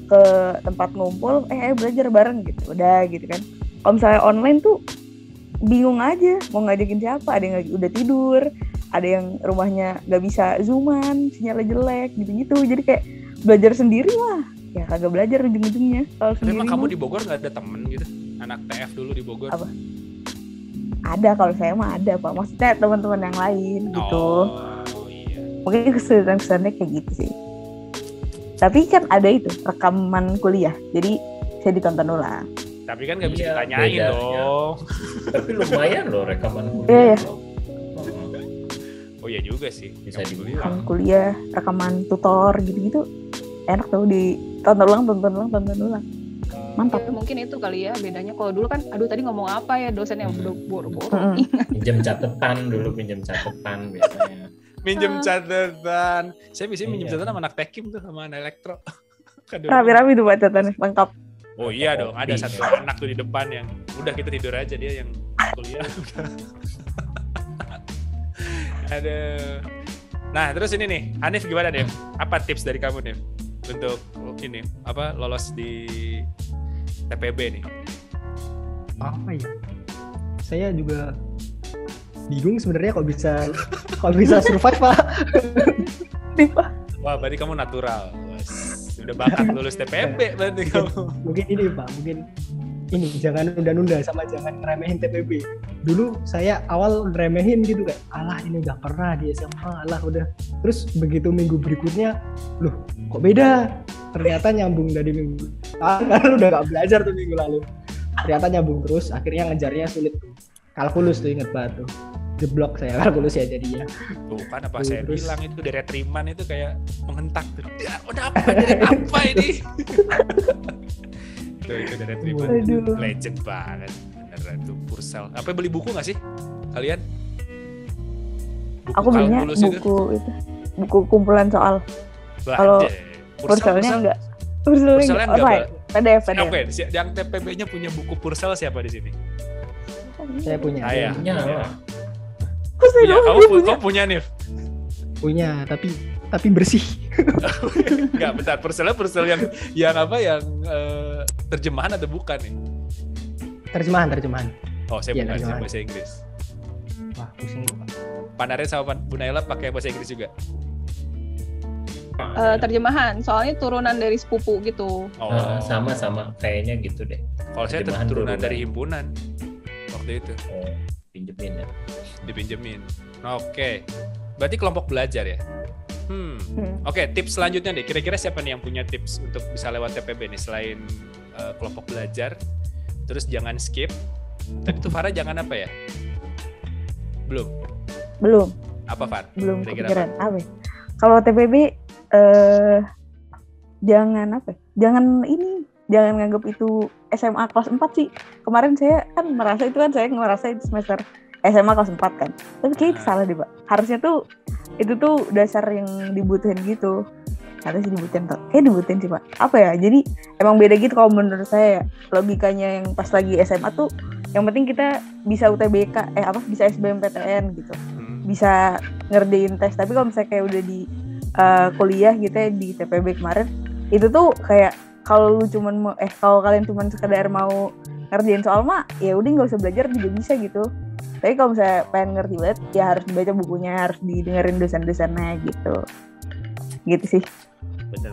S6: ke tempat ngumpul, ayo belajar bareng gitu, udah gitu kan. Kalau misalnya online tuh bingung aja mau ngajakin siapa, ada yang udah tidur, ada yang rumahnya nggak bisa zooman, sinyalnya jelek gitu-gitu, jadi kayak belajar sendiri lah, ya kagak belajar ujung-ujungnya. Kalau
S2: Tapi
S6: sendiri
S2: emang kamu
S6: mah
S2: di Bogor nggak ada temen gitu? Anak TF dulu di Bogor?
S6: Apa? Ada, kalau saya mah ada Pak, maksudnya teman-teman yang lain gitu.
S2: Oh iya.
S6: Mungkin kesulitan-kesulitannya kayak gitu sih. Tapi kan ada itu rekaman kuliah, jadi saya ditonton ulang.
S2: Tapi kan nggak bisa
S3: Iya,
S2: ditanyain
S3: bedanya.
S2: dong.
S3: Tapi lumayan loh rekaman
S6: Iya.
S3: kuliah. loh.
S2: Oh iya juga sih.
S3: Bisa
S2: Kamu
S3: dibuka.
S2: kuliah.
S6: Rekaman kuliah, rekaman tutor gitu-gitu, enak tuh ditonton ulang. Mantap.
S4: Ya, mungkin itu kali ya bedanya. Kalau dulu kan, aduh tadi ngomong apa ya dosen yang udah boro-boro.
S3: Pinjam catatan biasanya.
S2: Minjem catatan. Saya biasanya minjem
S3: Iya.
S2: catatan sama anak tekim tuh, sama anak elektro. Kadang-
S6: Rapi-rapi tuh Pak catatannya, lengkap.
S2: Oh iya dong, ada
S3: Kopi.
S2: satu anak tuh di depan yang udah kita tidur aja, dia yang kuliah. Ada. Nah terus ini nih, Hanif gimana Nif? Apa tips dari kamu Nif untuk ini lolos di TPB nih?
S5: Apa ya? Saya juga bingung sebenarnya kalau bisa survive Pak.
S2: Wah berarti kamu natural. Udah bakat lulus TPB berarti kamu.
S5: Mungkin ini Pak, mungkin ini jangan nunda-nunda sama jangan remehin TPB. Dulu saya awal remehin gitu kayak, alah ini udah pernah di SMA, alah udah. Terus begitu minggu berikutnya, loh kok beda? Ternyata nyambung dari minggu. Karena udah gak belajar tuh minggu lalu. Ternyata nyambung terus, akhirnya ngejarnya sulit. Kalkulus tuh inget banget tuh. Jeblok saya kalkulus ya jadinya.
S2: Tuh kan apa
S5: Tuh,
S2: saya
S5: terus.
S2: bilang itu deret Riemann itu kayak menghentak tuh. Ya, udah apa deret apa ini? Tuh itu deret Riemann.
S6: Aduh.
S2: Legend banget. Beneran tuh Purcell. Apa beli buku nggak sih kalian? Buku
S6: Aku belinya
S2: kalkulus
S6: buku kumpulan soal. Kalau Purcellnya enggak.
S2: Purcellnya enggak,
S6: apa ya?
S2: Mbak.
S6: PDF.
S2: Oke, yang TPB-nya punya buku Purcell siapa di sini?
S5: Saya punya.
S2: Saya.
S3: Punya lah.
S2: Punya. Kamu punya nih?
S5: Punya, tapi bersih.
S2: Enggak, bentar. Purcell yang apa? Yang terjemahan atau bukan nih?
S5: Terjemahan.
S2: Oh, saya
S5: Iya,
S2: bukan, saya
S5: terjemahan.
S2: bahasa Inggris.
S5: Wah, pusing.
S2: Pak Naren sama Bu Naila pakai bahasa Inggris juga.
S4: Terjemahan, soalnya turunan dari sepupu gitu.
S2: Oh,
S3: Sama kayaknya gitu deh.
S2: Kalau saya
S3: terjemahan
S2: turunan
S3: turunan.
S2: dari himpunan waktu itu
S3: Pinjemin ya.
S2: dipinjemin. Oke, berarti kelompok belajar ya. Oke, tips selanjutnya deh. Kira-kira siapa nih yang punya tips untuk bisa lewat TPB nih selain kelompok belajar? Terus jangan skip. Tadi tuh Farah jangan apa ya? Belum. Apa Far?
S6: Belum
S2: Kira-kira
S6: kepikiran. Apa? Ya? Kalau TPB jangan apa? Jangan nganggap itu SMA kelas 4 sih. Kemarin saya kan merasa saya ngerasa itu semester SMA kelas 4 kan. Tapi kayaknya salah deh, Pak. Harusnya tuh itu tuh dasar yang dibutuhin gitu. Harusnya dibutuhin sih, Pak. Apa ya? Jadi emang beda gitu kalau menurut saya ya. Logikanya yang pas lagi SMA tuh yang penting kita bisa UTBK, bisa SBMPTN gitu. Bisa ngerjain tes. Tapi kalau misalnya kayak udah di kuliah gitu ya di TPB kemarin, itu tuh kayak kalau kalian cuman sekedar mau ngerjain soal mah ya udah nggak usah belajar juga bisa gitu. Tapi kalau misalnya pengen ngerti banget ya harus dibaca bukunya, harus didengerin dosen-dosennya gitu sih.
S2: Bener.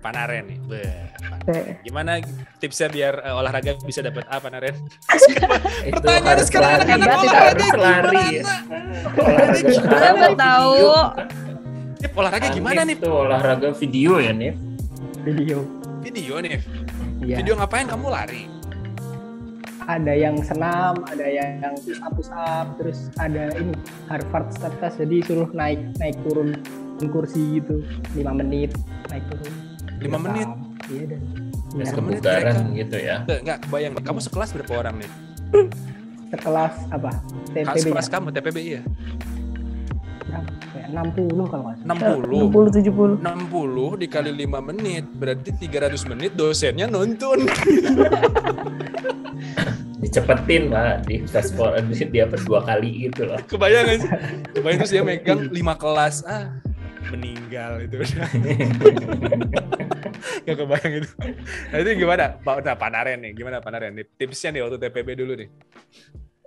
S2: Pak Naren nih. Gimana tipsnya biar olahraga bisa dapat A, Pak Naren? Pertanyaan
S3: harus
S2: sekarang
S3: lari.
S2: anak-anak
S3: Harus
S2: olahraga
S3: lari.
S2: Olahraga
S4: Saya nggak tahu.
S2: Nip, olahraga gimana nih?
S3: Itu olahraga video ya nih.
S2: Video nih.
S5: Iya.
S2: Video ngapain kamu lari?
S5: Ada yang senam, ada yang push up, terus ada ini Harvard step test, jadi suruh naik turun kursi gitu 5 menit naik turun
S2: 5 menit?
S5: Iya dan
S3: Terus
S2: Lima menit
S3: kebugaran
S2: mereka.
S3: gitu ya.
S2: Enggak kebayang. Kamu sekelas berapa orang nih?
S5: sekelas apa TPB
S2: Sekelas kamu TPB iya.
S5: kayak 60 kalau nggak salah.
S2: 60
S6: 60-70.
S2: 60 dikali 5 menit berarti 300 menit dosennya nonton.
S3: Dicepetin Pak, di fast forward di apa 2 kali gitu loh.
S2: Kebayang gak sih? Kebayang terus dia megang 5 kelas. Meninggal itu. Gak kebayang itu. Nah itu gimana? Pak Naren nih, gimana Pak Naren? Tipsnya nih waktu TPB dulu nih.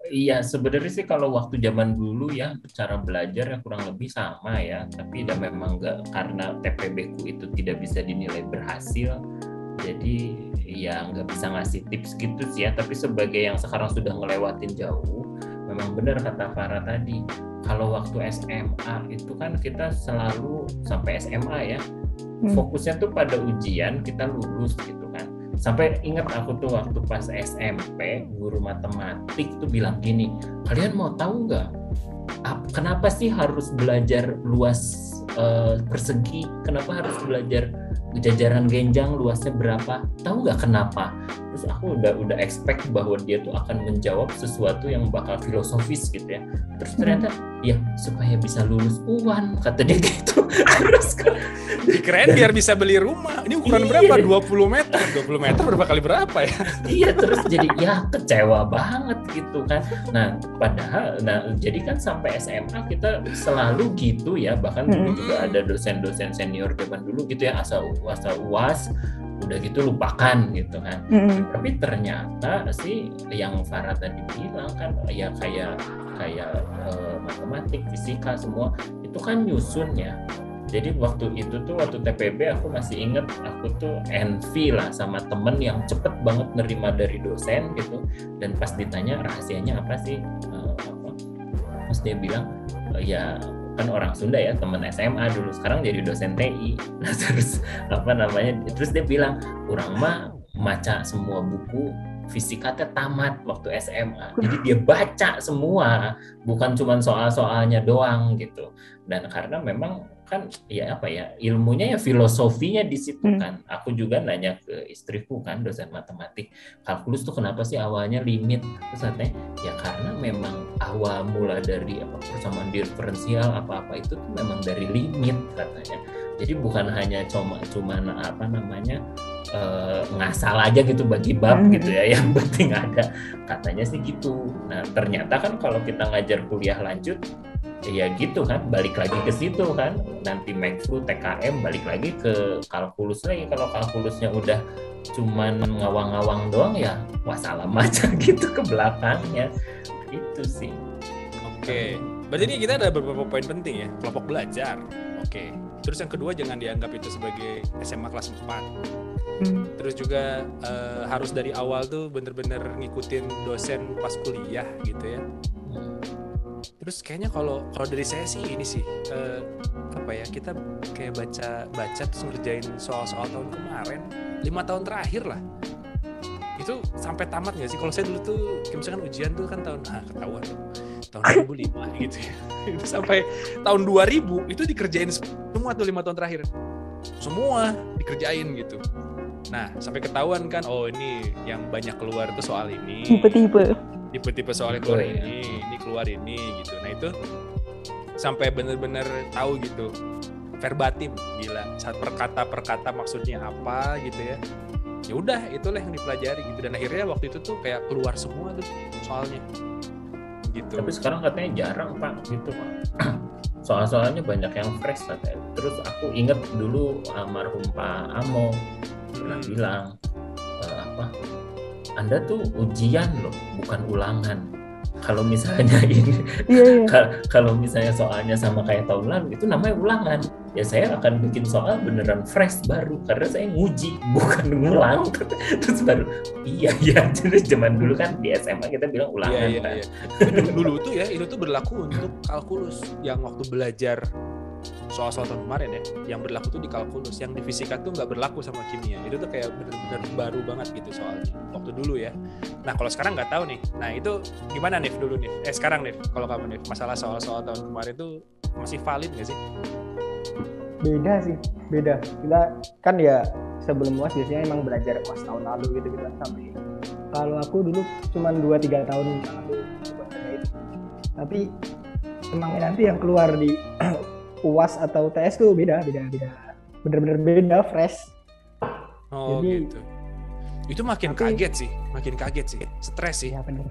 S3: Iya, sebenarnya sih kalau waktu zaman dulu ya cara belajar ya kurang lebih sama ya, tapi memang nggak, karena TPB ku itu tidak bisa dinilai berhasil, jadi ya nggak bisa ngasih tips gitu sih ya. Tapi sebagai yang sekarang sudah ngelewatin jauh, memang benar kata Farah tadi, kalau waktu SMA itu kan kita selalu sampai SMA ya, fokusnya tuh pada ujian, kita lulus gitu kan. Sampai ingat aku tuh waktu pas SMP, guru matematik tuh bilang gini, kalian mau tahu nggak kenapa sih harus belajar luas persegi, kenapa harus belajar jajaran genjang luasnya berapa, tahu nggak kenapa? Terus aku udah expect bahwa dia tuh akan menjawab sesuatu yang bakal filosofis gitu ya. Terus ternyata ya supaya bisa lulus UAN, kata dia gitu. Terus
S2: Keren biar bisa beli rumah. Ini ukuran berapa? 20 meter. 20 meter berapa kali berapa ya?
S3: Iya, terus jadi ya kecewa banget gitu kan. Nah padahal jadi kan sampai SMA kita selalu gitu ya. Bahkan dulu juga ada dosen-dosen senior zaman dulu gitu ya, asal UAS udah gitu lupakan gitu kan. Tapi ternyata sih yang Farah tadi bilang kan ya kayak matematik, fisika semua itu kan nyusun ya. Jadi waktu itu tuh, waktu TPB aku masih inget, aku tuh envy lah sama temen yang cepet banget nerima dari dosen gitu. Dan pas ditanya rahasianya apa sih, terus dia bilang, ya kan orang Sunda ya, temen SMA dulu, sekarang jadi dosen TI. Nah terus terus dia bilang, orang mah baca semua buku fisika teh tamat waktu SMA. Jadi dia baca semua, bukan cuma soal-soalnya doang gitu. Dan karena memang kan ilmunya ya filosofinya di situ kan. Aku juga nanya ke istriku kan, dosen matematik, kalkulus tuh kenapa sih awalnya limit? Terus katanya ya karena memang awal mula dari persamaan diferensial apa-apa itu tuh memang dari limit katanya. Jadi bukan hanya cuman ngasal aja gitu bagi bab gitu ya, yang penting ada, katanya sih gitu. Nah ternyata kan kalau kita ngajar kuliah lanjut ya gitu kan, balik lagi ke situ kan, nanti Maxflu, TKM, balik lagi ke kalkulus lagi. Kalau kalkulusnya udah cuman ngawang-ngawang doang ya wassalam aja gitu ke belakangnya, itu sih.
S2: Oke, berarti ini kita ada beberapa poin penting ya, kelompok belajar. Oke, terus yang kedua jangan dianggap itu sebagai SMA kelas 4. Terus juga harus dari awal tuh bener-bener ngikutin dosen pas kuliah gitu ya. Terus kayaknya kalau dari saya sih ini sih kita kayak baca terus ngerjain soal-soal tahun kemarin 5 tahun terakhir lah. Itu sampai tamat nggak sih? Kalau saya dulu tuh kayak misalkan ujian tuh kan ketahuan tuh tahun 2005 gitu ya. Itu sampai tahun 2000 itu dikerjain semua tuh 5 tahun terakhir. Semua dikerjain gitu. Nah, sampai ketahuan kan, oh ini yang banyak keluar tuh soal ini. Tipe-tipe soal keluar ini keluar ini gitu. Nah, itu sampai benar-benar tahu gitu. Verbatim, gila. Saat per kata maksudnya apa gitu ya. Ya udah, itulah yang dipelajari gitu. Dan akhirnya waktu itu tuh kayak keluar semua tuh soalnya. Gitu.
S3: Tapi sekarang katanya jarang, Pak, gitu, Pak. Soal-soalnya banyak yang fresh katanya. Terus aku inget dulu almarhum Pak Amo pernah bilang Anda tuh ujian loh, bukan ulangan. Kalau misalnya kalau misalnya soalnya sama kayak tahun lalu, itu namanya ulangan. Ya saya akan bikin soal beneran fresh baru karena saya nguji bukan ngulang. Terus baru iya. Terus zaman dulu kan di SMA kita bilang ulangan. Iya.
S2: Dulu tuh ya itu tuh berlaku untuk kalkulus yang waktu belajar soal-soal tahun kemarin ya, yang berlaku tuh di kalkulus, yang di fisika tuh nggak berlaku sama kimia. Itu tuh kayak bener-bener baru banget gitu soalnya waktu dulu ya. Nah kalau sekarang nggak tahu nih. Nah itu gimana nih dulu nih? Sekarang nih kalau kamu nih masalah soal-soal tahun kemarin tuh masih valid nggak sih?
S5: Beda. Kita kan ya sebelum UAS biasanya emang belajar UAS tahun lalu gitu sampai. Kalau aku dulu cuma 2-3 tahun lalu itu. Tapi emang nanti yang keluar di UAS atau TS tuh beda. Bener-bener beda, fresh.
S2: Oh jadi, gitu. Itu makin kaget sih, stres sih.
S5: Ya, bener.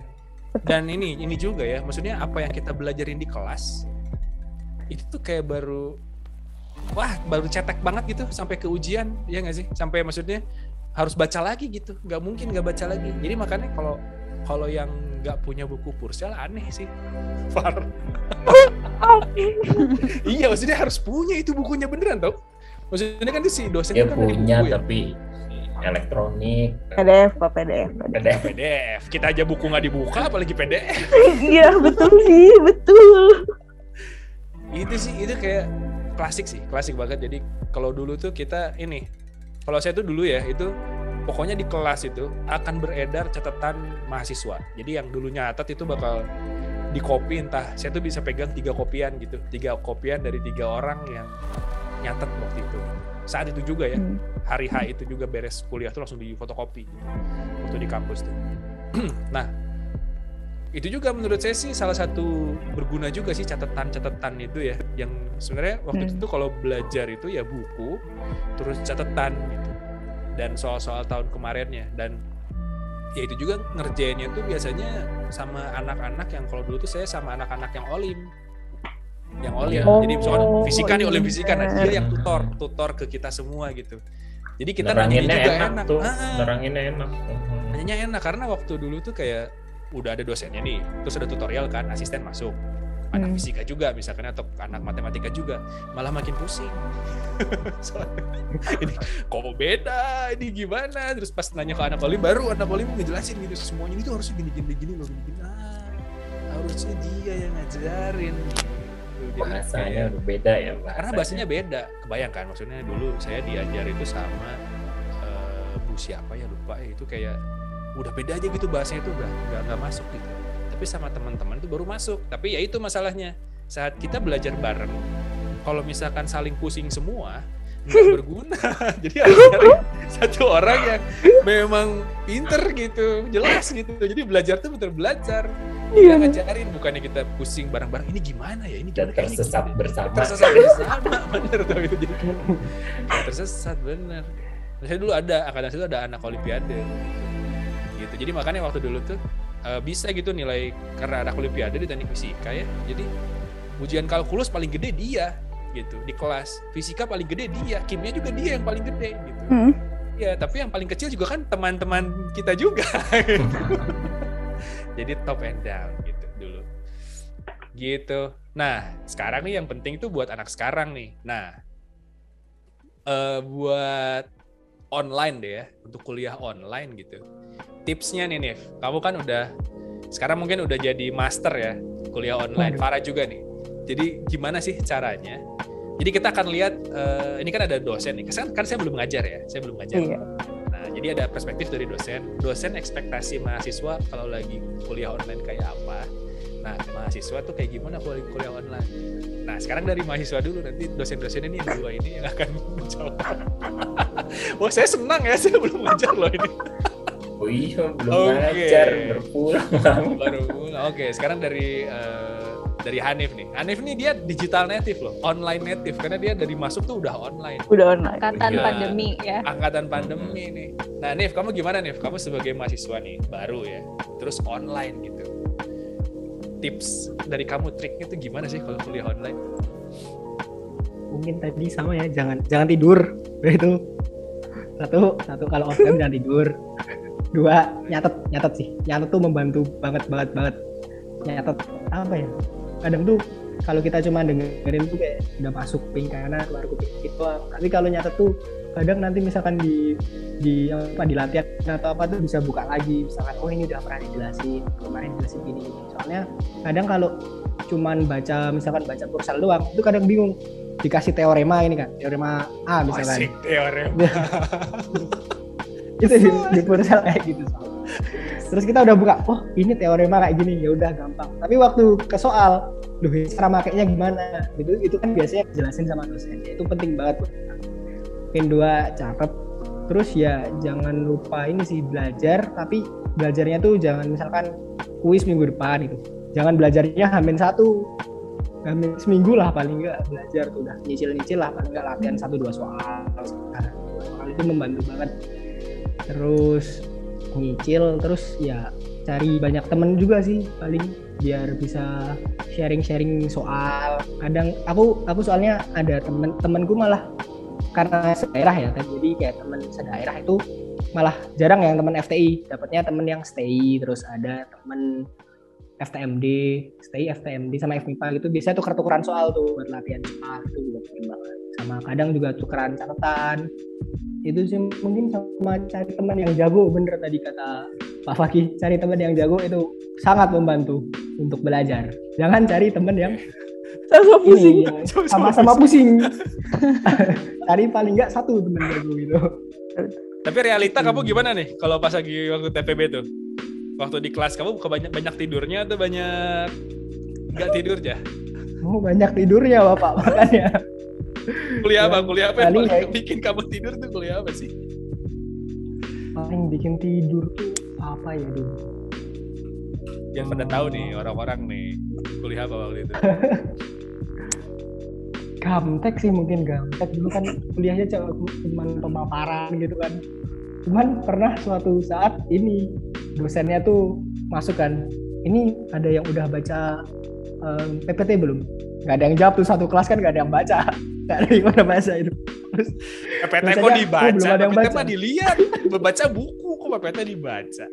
S2: Dan ini juga ya, maksudnya apa yang kita belajarin di kelas itu tuh kayak baru cetek banget gitu sampai ke ujian, ya nggak sih? Sampai maksudnya harus baca lagi gitu, nggak mungkin nggak baca lagi. Jadi makanya kalau yang nggak punya buku Purcell aneh sih, Far. Iya, maksudnya harus punya itu bukunya beneran tau. Maksudnya kan si dosen
S3: dia
S2: kan
S3: punya
S2: buku,
S3: tapi elektronik.
S2: PDF. Kita aja buku nggak dibuka, apalagi PDF.
S6: Iya betul.
S2: Itu kayak klasik banget. Jadi kalau dulu tuh kalau saya tuh dulu ya itu pokoknya di kelas itu akan beredar catatan mahasiswa. Jadi yang dulu nyatat itu bakal di copy, entah saya tuh bisa pegang 3 kopian gitu, 3 kopian dari 3 orang yang nyatet waktu itu. Saat itu juga ya, hari H itu juga beres kuliah tuh langsung di fotokopi waktu di kampus tuh. Nah, itu juga menurut saya sih salah satu berguna juga sih catatan itu ya, yang sebenarnya waktu itu tuh kalau belajar itu ya buku, terus catatan gitu, dan soal-soal tahun kemarinnya, dan ya itu juga ngerjainnya tuh biasanya sama anak-anak yang kalau dulu tuh saya sama anak-anak yang olim. Jadi misalkan fisika nih, olim fisika, nah dia yang tutor ke kita semua gitu. Jadi kita
S3: neranginnya
S2: juga
S3: enak tuh, neranginnya enak.
S2: Nanyanya enak karena waktu dulu tuh kayak udah ada dosennya nih, terus ada tutorial kan, asisten masuk. anak fisika juga misalkan atau anak matematika juga, malah makin pusing. Soalnya ini kok beda, ini gimana? Terus pas nanya ke anak olim baru anak olim ngejelasin gitu semuanya ini tuh harusnya gini loh, gini. Harusnya dia yang ngajarin.
S3: Bahasanya beda ya,
S2: karena bahasanya beda. Kebayangkan maksudnya dulu saya diajar itu sama Bu siapa ya lupa ya, itu kayak udah beda aja gitu bahasanya itu udah nggak masuk gitu. Tapi sama teman-teman itu baru masuk. Tapi ya itu masalahnya saat kita belajar bareng, kalau misalkan saling pusing semua nggak berguna. Jadi harus cari satu orang yang memang pinter gitu, jelas gitu. Jadi belajar tuh betul belajar. Dia ngajarin, bukannya kita pusing bareng-bareng. Ini gimana ya? Ini
S3: dan tersesat bersama.
S2: Bener tuh itu jadi. Tersesat bener. Saya dulu ada angkatan itu ada anak olimpiade. Gitu. Jadi makanya waktu dulu tuh bisa gitu nilai karena anak olimpiade di teknik fisika ya. Jadi ujian kalkulus paling gede dia gitu di kelas. Fisika paling gede dia, kimia juga dia yang paling gede gitu. Ya, tapi yang paling kecil juga kan teman-teman kita juga. Jadi top and down gitu dulu. Gitu. Nah, sekarang nih yang penting tuh buat anak sekarang nih. Nah, buat online deh ya, untuk kuliah online gitu. Tipsnya nih Nif, kamu kan sekarang mungkin udah jadi master ya, kuliah online. Farah juga nih. Jadi gimana sih caranya? Jadi kita akan lihat, ini kan ada dosen nih, kan saya belum ngajar ya, Iya. Nah, jadi ada perspektif dari dosen ekspektasi mahasiswa kalau lagi kuliah online kayak apa. Nah, mahasiswa tuh kayak gimana kalau lagi kuliah online. Nah, sekarang dari mahasiswa dulu, nanti dosen-dosen ini yang dua ini yang akan menjawab. Wah, saya senang ya, saya belum ngajar loh ini.
S3: Oh iya, belum ngajar,
S2: baru pulang. Oke, sekarang dari Hanif nih. Hanif nih dia digital native loh, online native karena dia dari masuk tuh udah online.
S4: Angkatan pandemi ya.
S2: Angkatan pandemi nih. Nah, Nif, kamu gimana Nif? Kamu sebagai mahasiswa nih, baru ya. Terus online gitu. Tips dari kamu, triknya tuh gimana sih kalau kuliah online?
S5: Mungkin tadi sama ya, jangan tidur. Itu satu kalau offline jangan tidur. Dua, nyatet sih. Nyatet tuh membantu banget. Nyatet apa ya? Kadang tuh kalau kita cuma dengerin tuh kayak udah masuk kuping kanan keluar kuping gitu. Tapi kalau nyatet tuh kadang nanti misalkan di latihan atau apa tuh bisa buka lagi, misalkan oh ini udah pernah dijelasin kemarin jelasin gini. Soalnya kadang kalau cuman baca Purcell doang itu kadang bingung, dikasih teorema ini kan, teorema A misalkan.
S2: Asik teorema.
S5: Itu di Purcell kayak gitu. Terus kita udah buka, oh ini teorema kayak gini, ya udah gampang. Tapi waktu ke soal, cara makainya gimana? Itu kan biasanya dijelasin sama dosen. Itu penting banget. Mungkin 2, catat. Terus ya jangan lupa ini sih belajar, tapi belajarnya tuh jangan misalkan kuis minggu depan gitu. Jangan belajarnya Hamin seminggu lah paling enggak belajar tuh udah nyicil lah paling enggak latihan 1-2 soal. Soal itu membantu banget. Terus nyicil, terus ya cari banyak temen juga sih paling biar bisa sharing soal. Kadang aku soalnya ada temenku malah karena sedaerah ya, jadi kayak temen sedaerah itu malah jarang yang temen FTI, dapatnya temen yang stay, terus ada temen FTMD sama FMIPA gitu, biasanya tuker-tukeran soal tuh buat latihan soal, itu juga penting banget. Sama kadang juga tukeran catatan. Itu sih mungkin sama cari teman yang jago, bener tadi kata Pak Fakih, cari teman yang jago itu sangat membantu untuk belajar. Jangan cari teman yang sama-sama pusing. Cari paling enggak satu teman jago gitu.
S2: Tapi realita kamu gimana nih kalau pas lagi waktu TPB tuh? Waktu di kelas kamu banyak tidurnya atau banyak nggak tidur ya?
S5: Oh, banyak tidurnya Bapak, makanya.
S2: Kuliah apa yang paling bikin kamu tidur tuh, kuliah apa sih?
S5: Paling bikin tidur tuh apa ya dulu?
S2: Yang pada tahu nih orang-orang nih kuliah apa waktu itu?
S5: Gamtek sih, mungkin gamtek dulu kan kuliahnya cuma pemaparan gitu kan. Cuman pernah suatu saat ini dosennya tuh masuk kan, ini ada yang udah baca PPT belum? Gak ada yang jawab tuh, satu kelas kan gak ada yang baca. Gak ada yang udah baca itu. Terus
S2: PPT kok dibaca? PPT mah dilihat, baca buku kok PPT dibaca.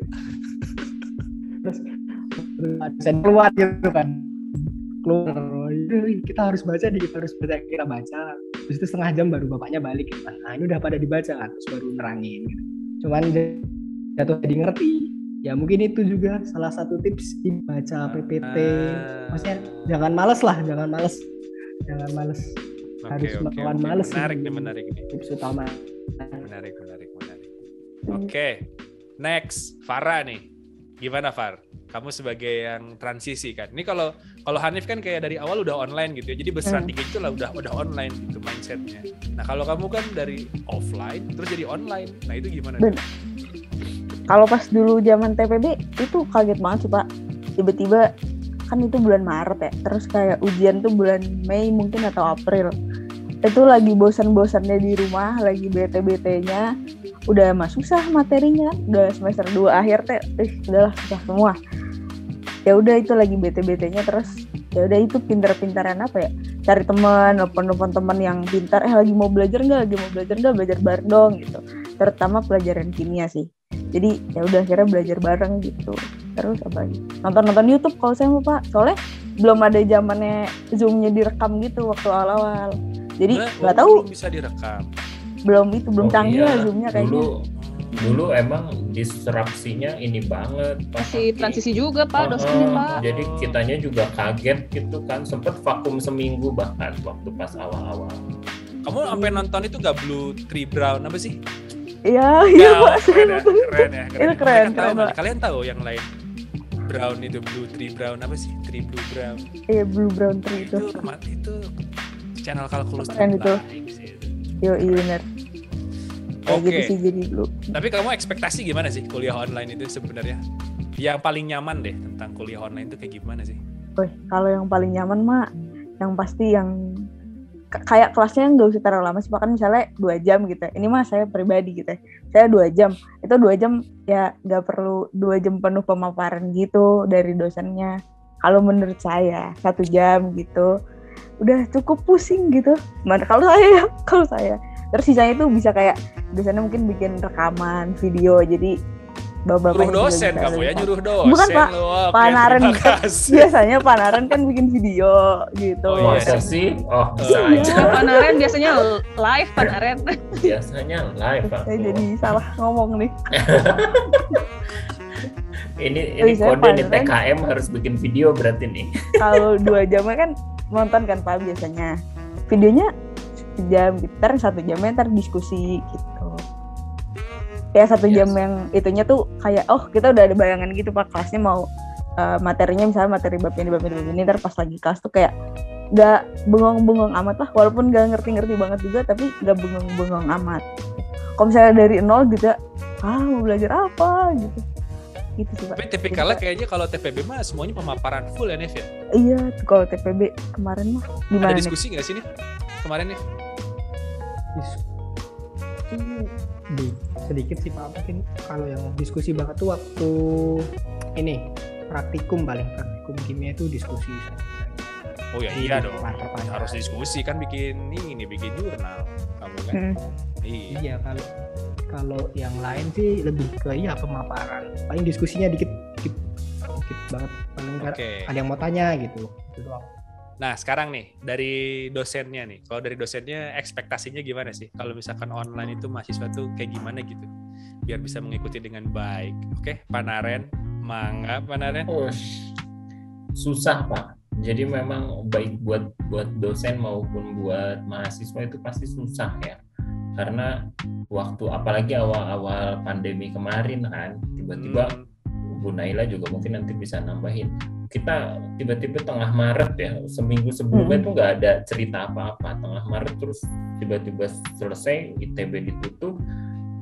S5: Terus dosen keluar gitu kan. keluar, kita harus baca kita baca. Terus itu setengah jam baru bapaknya balik gitu. Nah ini udah pada dibaca kan, terus baru nerangin gitu. Cuman jatuh jadi ngerti. Ya mungkin itu juga salah satu tips baca PPT. Maksudnya jangan males. Harus melawan males.
S2: Menarik nih.
S5: Tips utama.
S2: Menarik. Oke. Next, Farah nih. Gimana Far? Kamu sebagai yang transisi kan. Ini kalau Hanif kan kayak dari awal udah online gitu ya. Jadi berstrategi itu lah udah online gitu mindsetnya. Nah kalau kamu kan dari offline terus jadi online. Nah itu gimana?
S6: Kalau pas dulu zaman TPB itu kaget banget sih Pak. Tiba-tiba kan itu bulan Maret ya. Terus kayak ujian tuh bulan Mei mungkin atau April. Itu lagi bosan-bosannya di rumah, lagi bete-betenya. Udah mah susah materinya, udah semester 2 akhir udahlah susah semua. Ya udah itu lagi bete-betenya terus ya udah itu pintar-pintaran apa ya? Cari teman, nelpon teman yang pintar, lagi mau belajar enggak, belajar bareng dong gitu. Terutama pelajaran kimia sih. Jadi ya udah akhirnya belajar bareng gitu. Terus apa lagi? Nonton YouTube kalau saya mau Pak. Soalnya belum ada zamannya Zoom-nya direkam gitu waktu awal-awal. Jadi nggak tahu
S2: belum bisa direkam.
S6: Belum canggih lah Zoom-nya kayaknya.
S3: Dulu emang disrupsinya ini banget.
S4: Masih transisi juga Pak dosennya Pak.
S3: Jadi kitanya juga kaget gitu kan, sempet vakum seminggu bahkan waktu pas awal-awal.
S2: Kamu sampai nonton itu nggak Blue Tree Brown apa sih?
S6: Iya Pak.
S2: Keren ya.
S6: Itu keren
S2: Pak. Kalian tahu yang lain? Brown itu Blue Tree Brown apa sih? Tree Blue Brown.
S6: Iya Blue Brown Tree itu.
S2: Itu channel kalkulus
S6: keren itu. Iya benar.
S2: Oke.
S6: Gitu sih jadi dulu.
S2: Tapi kamu ekspektasi gimana sih kuliah online itu sebenarnya? Yang paling nyaman deh tentang kuliah online itu kayak gimana sih?
S6: Kalau yang paling nyaman mah yang pasti yang kayak kelasnya nggak usah terlalu lama sih, bahkan misalnya 2 jam gitu. Ini mah saya pribadi gitu. Saya 2 jam. Itu 2 jam ya nggak perlu 2 jam penuh pemaparan gitu dari dosennya. Kalau menurut saya 1 jam gitu udah cukup pusing gitu. Mana kalau saya terus sisanya itu bisa kayak dosennya mungkin bikin rekaman video, jadi bapak-bapak
S2: nyuruh dosen kamu ya, nyuruh dosen.
S6: Bukan Pak, Pak Naren biasanya Pak Naren kan bikin video gitu.
S3: Masa sih? Bisa aja.
S4: Pak Naren biasanya live Pak Naren.
S3: Biasanya live Pak.
S6: Saya jadi salah ngomong nih.
S3: Ini kode nih TKM harus bikin video berarti nih.
S6: Kalau 2 jamnya kan nonton kan Pak biasanya. Videonya 1 jam gitu, ntar 1 jamnya ntar diskusi gitu. Ya 1 jam yang itunya tuh kayak kita udah ada bayangan gitu Pak, kelasnya mau materinya misalnya materi bab ini, ntar pas lagi kelas tuh kayak nggak bengong-bengong amat lah, walaupun nggak ngerti-ngerti banget juga tapi nggak bengong-bengong amat. Kalau misalnya dari nol gitu mau belajar apa gitu sih Pak.
S2: Tapi tipikalnya kayaknya kalau TPB mah semuanya pemaparan full ya Nif ya?
S6: Iya, kalau TPB kemarin mah gimana?
S2: Ada diskusi nggak sih Nif? Kemarin Nif?
S5: Sedikit sih Pak, mungkin kalau yang diskusi banget tuh waktu ini praktikum kimia itu diskusi.
S2: Oh ya iya dong, harus diskusi kan bikin jurnal kamu kan.
S5: Iya kalau yang lain sih lebih ke pemaparan, paling diskusinya dikit banget, paling ada yang mau tanya gitu doang.
S2: Nah sekarang nih dari dosennya nih, kalau dari dosennya ekspektasinya gimana sih kalau misalkan online itu mahasiswa tuh kayak gimana gitu biar bisa mengikuti dengan baik? Oke, Pak Naren, mangga Pak Naren.
S3: Susah Pak, jadi memang baik buat dosen maupun buat mahasiswa itu pasti susah ya, karena waktu apalagi awal pandemi kemarin kan tiba-tiba Bu Naila juga mungkin nanti bisa nambahin, kita tiba-tiba tengah Maret ya, seminggu sebelumnya tuh nggak ada cerita apa-apa, tengah Maret terus tiba-tiba selesai, ITB ditutup,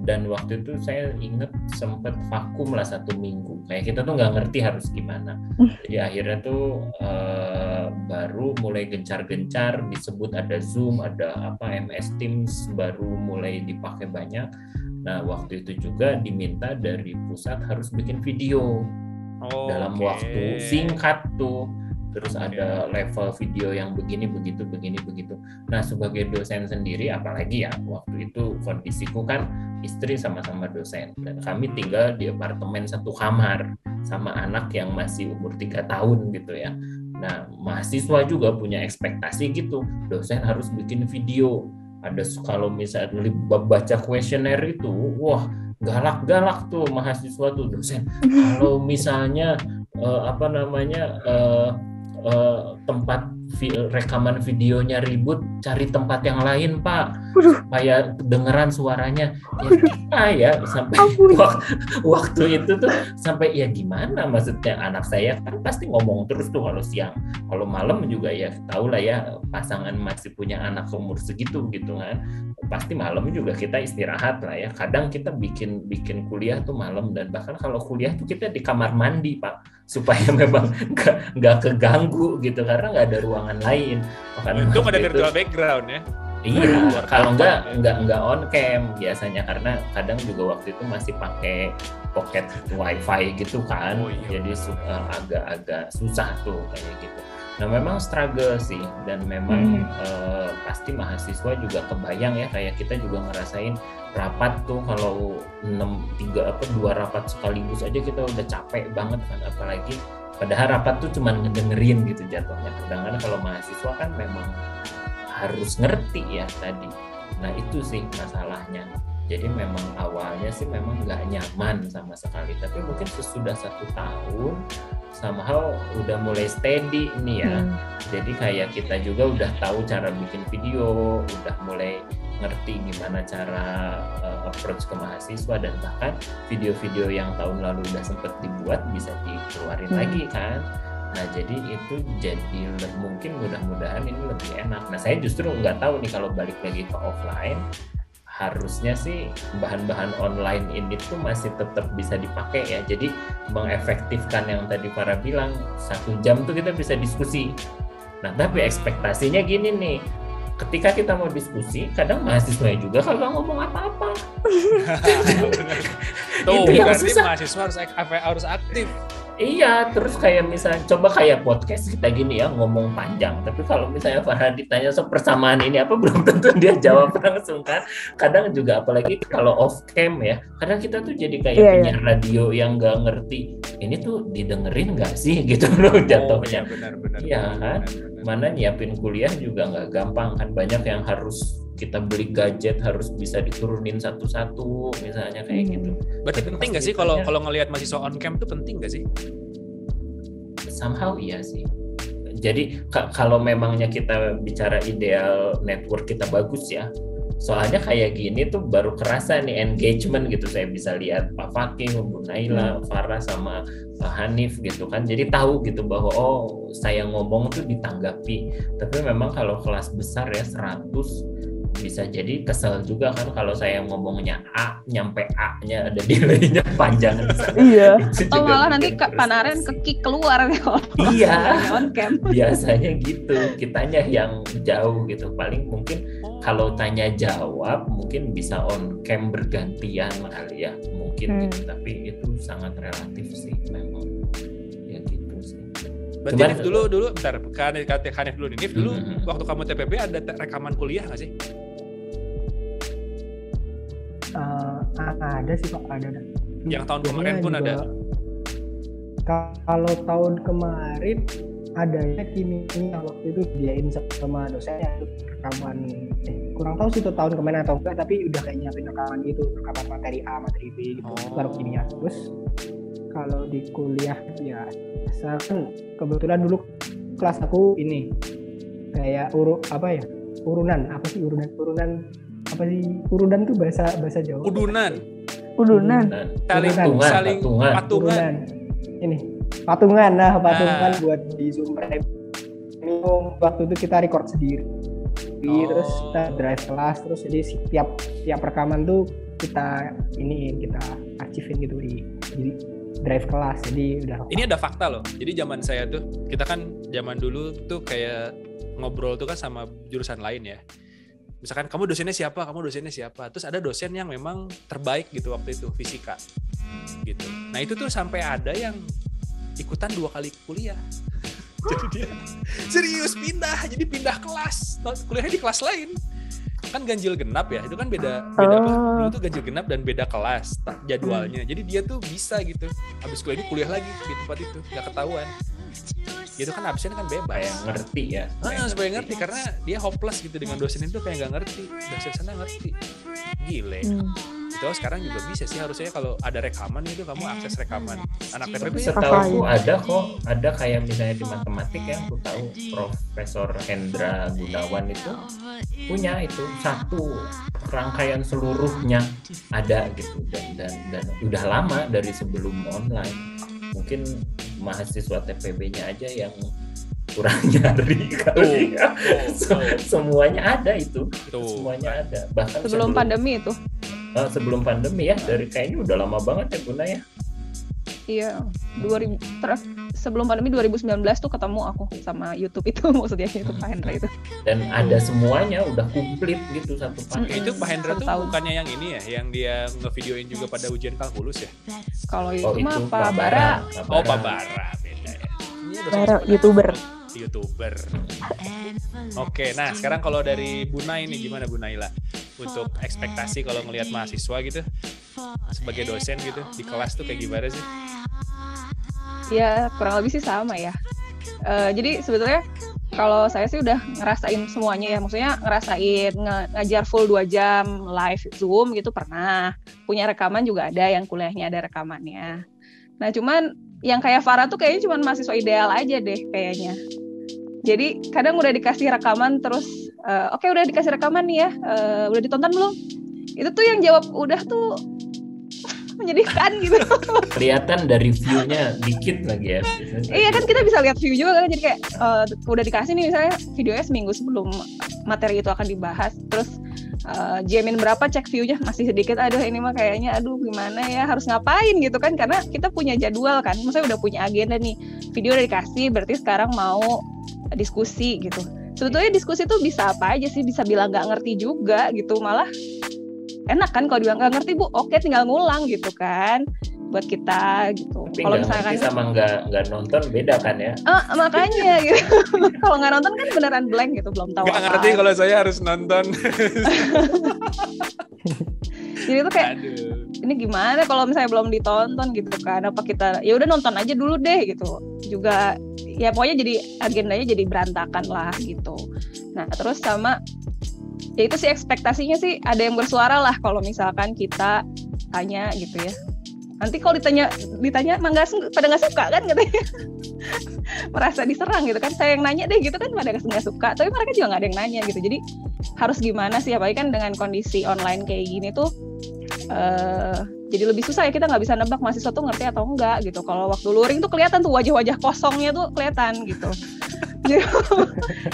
S3: dan waktu itu saya ingat sempat vakum lah 1 minggu, kayak kita tuh nggak ngerti harus gimana. Jadi akhirnya tuh baru mulai gencar-gencar disebut ada Zoom, ada MS Teams baru mulai dipakai banyak. Nah waktu itu juga diminta dari pusat harus bikin video dalam waktu singkat tuh, terus ada level video yang begini begitu. Nah sebagai dosen sendiri, apalagi ya waktu itu kondisiku kan istri sama-sama dosen dan kami tinggal di apartemen 1 kamar sama anak yang masih umur 3 tahun gitu ya. Nah, mahasiswa juga punya ekspektasi gitu, dosen harus bikin video. Ada kalau misalnya baca kuesioner itu, wah galak-galak tuh mahasiswa tuh dosen. Kalau misalnya tempat rekaman videonya ribut, cari tempat yang lain Pak, supaya dengeran suaranya. Ya kita ya sampai waktu itu tuh sampai ya gimana, maksudnya anak saya kan pasti ngomong terus tuh kalau siang, kalau malam juga ya tahu lah ya, pasangan masih punya anak umur segitu gitu kan, pasti malam juga kita istirahat lah ya. Kadang kita bikin kuliah tuh malam, dan bahkan kalau kuliah tuh kita di kamar mandi Pak, supaya memang nggak keganggu gitu, karena nggak ada ruangan lain.
S2: Untung ada virtual background ya.
S3: Iya, kalau nggak on cam biasanya, karena kadang juga waktu itu masih pakai pocket wifi gitu kan, jadi agak susah tuh kayak gitu. Nah memang struggle sih, dan memang pasti mahasiswa juga kebayang ya, kayak kita juga ngerasain rapat tuh kalau 2 rapat sekaligus aja kita udah capek banget kan, apalagi padahal rapat tuh cuma ngedengerin gitu jatuhnya. Sedangkan kalau mahasiswa kan memang harus ngerti ya tadi. Nah itu sih masalahnya. Jadi memang awalnya sih memang nggak nyaman sama sekali, tapi mungkin sesudah 1 tahun somehow udah mulai steady nih ya. Jadi kayak kita juga udah tahu cara bikin video, udah mulai ngerti gimana cara approach ke mahasiswa, dan bahkan video-video yang tahun lalu udah sempet dibuat bisa dikeluarin lagi kan. Nah jadi itu jadi mungkin mudah-mudahan ini lebih enak. Nah saya justru nggak tahu nih kalau balik lagi ke offline, harusnya sih bahan-bahan online ini tuh masih tetap bisa dipakai ya. Jadi mengefektifkan yang tadi Farah bilang, 1 jam tuh kita bisa diskusi. Nah tapi ekspektasinya gini nih, ketika kita mau diskusi, kadang mahasiswa juga kagak ngomong apa-apa.
S2: Tuh, berarti mahasiswa harus aktif.
S3: Iya, terus kayak misalnya coba kayak podcast kita gini ya, ngomong panjang, tapi kalau misalnya Farah ditanya persamaan ini apa, belum tentu dia jawab langsung kan. Kadang juga apalagi kalau off cam ya, kadang kita tuh jadi kayak penyiar radio yang nggak ngerti ini tuh didengerin nggak sih gitu loh jatuhnya. Iya kan, mana nyiapin kuliah juga nggak gampang kan, banyak yang harus kita beli gadget, harus bisa diturunin satu-satu misalnya kayak gitu.
S2: Berarti penting nggak sih kalau ngelihat mahasiswa on cam tuh penting nggak sih?
S3: Somehow iya sih. Jadi kalau memangnya kita bicara ideal network kita bagus ya, soalnya kayak gini tuh baru kerasa nih engagement gitu. Saya bisa lihat Pak Fakih, Bu Naila, Farah sama Pak Hanif gitu kan. Jadi tahu gitu bahwa oh saya ngomong tuh ditanggapi. Tapi memang kalau kelas besar ya 100 bisa jadi kesel juga kan kalau saya ngomongnya A, nyampe A-nya ada delay-nya panjang.
S6: Iya.
S4: Atau malah nanti Panaren ke-kick keluar nih.
S3: Iya.
S4: On cam.
S3: Biasanya gitu. Kitanya yang jauh gitu. Paling mungkin kalau tanya jawab mungkin bisa on cam bergantian kali ya. Mungkin gitu. Tapi itu sangat relatif sih memang. Ya gitu sih.
S2: Berarti Nif dulu bentar, Hanif dulu nih. Nif dulu waktu kamu TPB ada rekaman kuliah nggak sih?
S5: Ada sih Pak, ada.
S2: Yang tahun kemarin pun ada.
S5: Kalau tahun kemarin adanya kimia waktu itu diain sama dosennya rekaman. Kurang tahu sih itu tahun kemarin atau enggak, tapi udah kayak nyiapin rekaman gitu, rekaman materi A, materi B gitu, baru kimia. Terus kalau di kuliah ya, saya kan kebetulan dulu kelas aku ini kayak urunan tuh bahasa Jawa.
S6: Udunan.
S2: Saling patungan.
S5: Ini patungan buat di Zoom premium. Waktu itu kita record sendiri. Terus kita drive kelas, terus jadi tiap rekaman tuh kita archivin gitu di drive kelas. Jadi udah.
S2: Ini ada fakta loh. Jadi zaman saya tuh, kita kan zaman dulu tuh kayak ngobrol tuh kan sama jurusan lain ya. Misalkan kamu dosennya siapa? Terus ada dosen yang memang terbaik gitu waktu itu, fisika. Gitu. Nah, itu tuh sampai ada yang ikutan 2 kali kuliah. Jadi dia serius jadi pindah kelas. Kuliahnya di kelas lain. Kan ganjil genap ya, itu kan beda apa? Dulu tuh ganjil genap dan beda kelas jadwalnya. Jadi dia tuh bisa gitu. Habis kuliah ini kuliah lagi di tempat itu, enggak ketahuan. itu kan absen kan bebas.
S3: Kayak ngerti ya.
S2: Supaya ngerti karena dia hopeless gitu dengan dosen itu kayak nggak ngerti, dosen sana ngerti. Gile. Itu sekarang juga bisa sih harusnya kalau ada rekaman itu kamu akses rekaman anak TPB.
S3: Setahu ada kok, ada kayak misalnya di matematik yang aku tahu Profesor Hendra Gunawan itu punya itu satu rangkaian seluruhnya ada gitu dan udah lama dari sebelum online. Mungkin mahasiswa TPB-nya aja yang kurang nyari kali ya. Semuanya ada itu. Semuanya ada. Bahkan
S4: sebelum pandemi itu.
S3: Sebelum pandemi ya, dari kayaknya udah lama banget ya Buna ya.
S4: Iya, sebelum pandemi 2019 tuh ketemu aku sama YouTube itu, maksudnya YouTube Pak Hendra itu.
S3: Dan ada semuanya udah komplit gitu satu paket.
S2: Itu Pak Hendra tuh
S4: tahun.
S2: bukannya yang ini ya, yang dia ngevideoin juga pada ujian kalkulus ya?
S4: Kalau itu mah Pak Bara.
S2: Oh, Pak Bara beda ya. Ini
S6: Bara YouTuber.
S2: Oke, nah sekarang kalau dari Bunai nih gimana Bu Naila untuk ekspektasi kalau ngelihat mahasiswa gitu sebagai dosen gitu di kelas tuh kayak gimana sih?
S4: Ya kurang lebih sih sama ya. Jadi sebetulnya kalau saya sih udah ngerasain semuanya ya, maksudnya ngerasain ngajar full 2 jam live Zoom gitu pernah. Punya rekaman juga ada, yang kuliahnya ada rekamannya. Nah cuman yang kayak Farah tuh kayaknya cuma mahasiswa ideal aja deh kayaknya. Jadi kadang udah dikasih rekaman terus, oke, udah dikasih rekaman nih ya, udah ditonton belum? Itu tuh yang jawab udah tuh menyedihkan gitu.
S3: Kelihatan dari view-nya dikit lagi ya.
S4: Iya kan kita bisa lihat view juga kan, jadi kayak udah dikasih nih misalnya videonya seminggu sebelum materi itu akan dibahas, terus jamin berapa cek view-nya masih sedikit, aduh ini mah kayaknya aduh gimana ya, harus ngapain gitu kan, karena kita punya jadwal kan, maksudnya udah punya agenda nih, video udah dikasih berarti sekarang mau diskusi gitu. Sebetulnya diskusi tuh bisa apa aja sih, bisa bilang nggak ngerti juga gitu, malah enak kan kalau dibilang nggak ngerti Bu, oke tinggal ngulang gitu kan buat kita gitu.
S3: Kalau misalkan sama nggak nonton beda kan ya?
S4: Makanya gitu. Kalau nggak nonton kan beneran blank gitu, belum tahu.
S2: Nggak ngerti kalau saya harus nonton.
S4: Jadi itu kayak ini gimana kalau misalnya belum ditonton gitu kan? Apa kita ya udah nonton aja dulu deh gitu. Juga ya pokoknya jadi agendanya jadi berantakan lah gitu. Nah terus sama ya itu sih ekspektasinya sih ada yang bersuara lah kalau misalkan kita tanya gitu ya. Nanti kalau ditanya pada nggak suka kan katanya. Merasa diserang gitu kan, saya yang nanya deh gitu kan, pada nggak suka, tapi mereka juga nggak ada yang nanya gitu. Jadi harus gimana sih, apalagi kan dengan kondisi online kayak gini tuh jadi lebih susah ya, kita nggak bisa nebak mahasiswa tuh ngerti atau enggak gitu. Kalau waktu luring tuh kelihatan tuh wajah-wajah kosongnya tuh kelihatan gitu.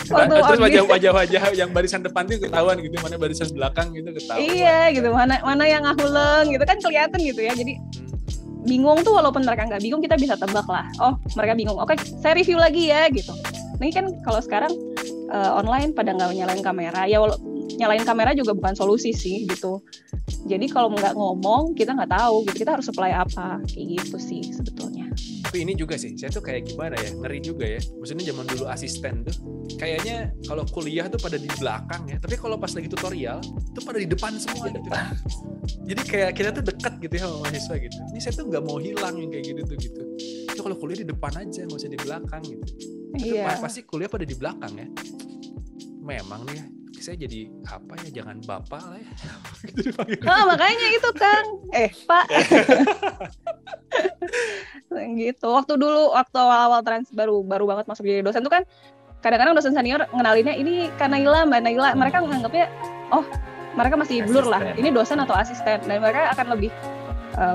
S2: Terus wajah-wajah yang barisan depan tuh ketahuan gitu, mana barisan belakang gitu ketahuan.
S4: Iya gitu, mana yang ngahuleng gitu kan kelihatan gitu ya. Jadi bingung tuh, walaupun mereka nggak bingung kita bisa tebak lah, oh mereka bingung, oke saya review lagi ya gitu. Ini kan kalau sekarang online pada nggak nyalain kamera ya, nyalain kamera juga bukan solusi sih gitu. Jadi kalau nggak ngomong kita nggak tahu gitu, kita harus supply apa kayak gitu sih sebetulnya.
S2: Tapi ini juga sih, saya tuh kayak gimana ya, ngeri juga ya. Maksudnya zaman dulu asisten tuh kayaknya kalau kuliah tuh pada di belakang ya, tapi kalau pas lagi tutorial tuh pada di depan semua gitu. Jadi kayak kita tuh dekat gitu ya sama mahasiswa gitu. Ini saya tuh nggak mau hilang yang kayak gitu tuh gitu. Itu kalau kuliah di depan aja, nggak usah di belakang gitu. Itu pasti kuliah pada di belakang ya. Memang nih ya, saya jadi apa ya, jangan bapak lah ya.
S4: Makanya itu Kang, Pak. Gitu. Waktu awal-awal baru banget masuk jadi dosen tuh kan, kadang-kadang dosen senior ngenalinnya ini Kak Naila, Mbak Naila, mereka menganggapnya oh mereka masih blur lah, ini dosen atau asisten, dan mereka akan lebih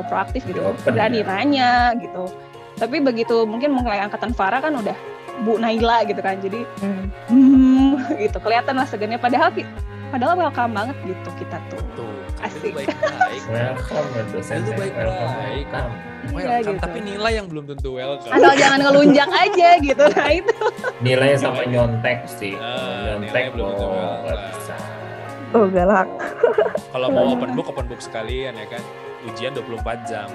S4: proaktif gitu, berani nanya gitu. Tapi begitu mungkin mulai angkatan Farah kan udah Bu Naila gitu kan, jadi gitu kelihatan lah segennya, padahal welcome banget gitu kita tuh. Asik.
S3: Welcome dosen,
S2: itu baik-baik.
S4: Iya, gitu.
S2: Tapi nilai yang belum tentu welcome.
S4: Asal jangan ngelunjak aja gitu, nah itu.
S3: Nilainya sama nyontek sih.
S2: Nyontek belum tentu
S3: bisa.
S6: Oh galak.
S2: Kalau mau open book sekalian ya kan, ujian 24 jam.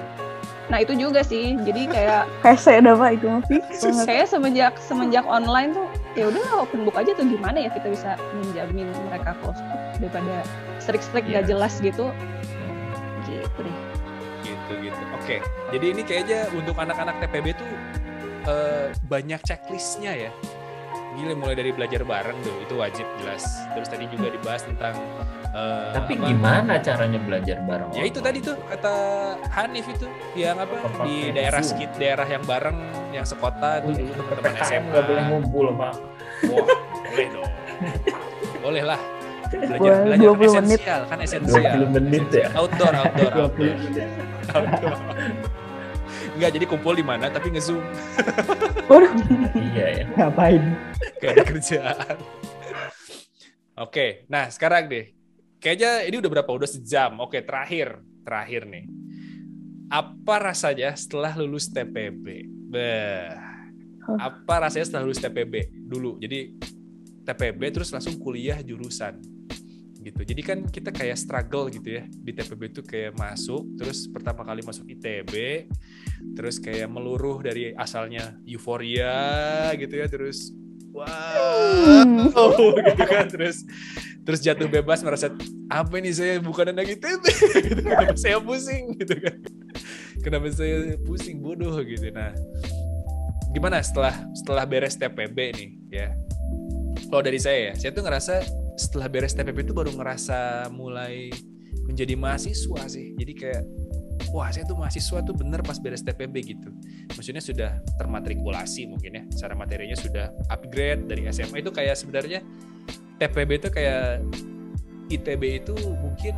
S4: Nah itu juga sih, jadi kayak
S6: Hese udah Pak, itu mah fix.
S4: Saya semenjak online tuh ya udah open book aja tuh, gimana ya kita bisa menjamin mereka close book daripada strict gak jelas gitu. Gitu deh.
S2: Gitu. Oke. Jadi ini kayaknya untuk anak-anak TPB tuh banyak checklistnya ya. Gila, mulai dari belajar bareng tuh, itu wajib jelas. Terus tadi juga dibahas tentang
S3: Tapi gimana caranya belajar bareng?
S2: ya itu tadi tuh kata Hanif itu yang apa di
S3: Pakai
S2: daerah
S3: Zoom.
S2: daerah yang bareng yang sekota tuh dulu teman-teman
S3: PPKM
S2: SMA.
S3: nggak boleh ngumpul, Pak.
S2: Wah, boleh dong. Boleh lah.
S6: Boleh,
S2: Belajar
S6: 20 menit.
S2: esensial kan esensial.
S3: 20 menit ya.
S2: Outdoor.
S5: 20 menit.
S2: Enggak, jadi kumpul di mana tapi nge-zoom.
S6: Waduh.
S3: Iya ya.
S5: Ngapain?
S2: Gak ada kerjaan. Oke, nah sekarang deh. Kayaknya ini udah berapa? Udah sejam. Oke, terakhir nih. Apa rasanya setelah lulus TPB? Apa rasanya setelah lulus TPB dulu? Jadi TPB terus langsung kuliah jurusan gitu. Jadi kan kita kayak struggle gitu ya di TPB itu, kayak masuk terus pertama kali masuk ITB terus kayak meluruh dari asalnya euforia gitu ya, terus gitu kan, terus jatuh bebas merasa apa ini, saya bukan anak ITB gitu. Kenapa saya pusing gitu kan, kenapa saya pusing, bodoh gitu. Nah gimana setelah beres TPB nih ya? Kalau dari saya tuh ngerasa setelah beres TPB itu baru ngerasa mulai menjadi mahasiswa sih. Jadi kayak wah, saya tuh mahasiswa tuh bener pas beres TPB gitu. Maksudnya sudah termatrikulasi mungkin ya, secara materinya sudah upgrade dari SMA. Itu kayak sebenarnya TPB itu kayak ITB itu mungkin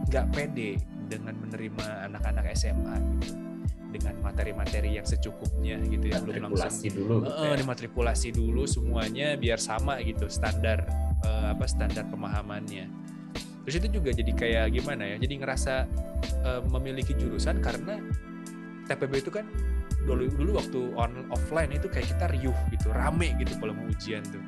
S2: nggak pede dengan menerima anak-anak SMA gitu, dengan materi-materi yang secukupnya gitu ya, belum langsung dimatrikulasi dulu semuanya biar sama gitu standar standar pemahamannya. Terus itu juga jadi kayak gimana ya, jadi ngerasa memiliki jurusan karena TPB itu kan dulu waktu offline itu kayak kita riuh gitu, rame gitu kalau mau ujian tuh.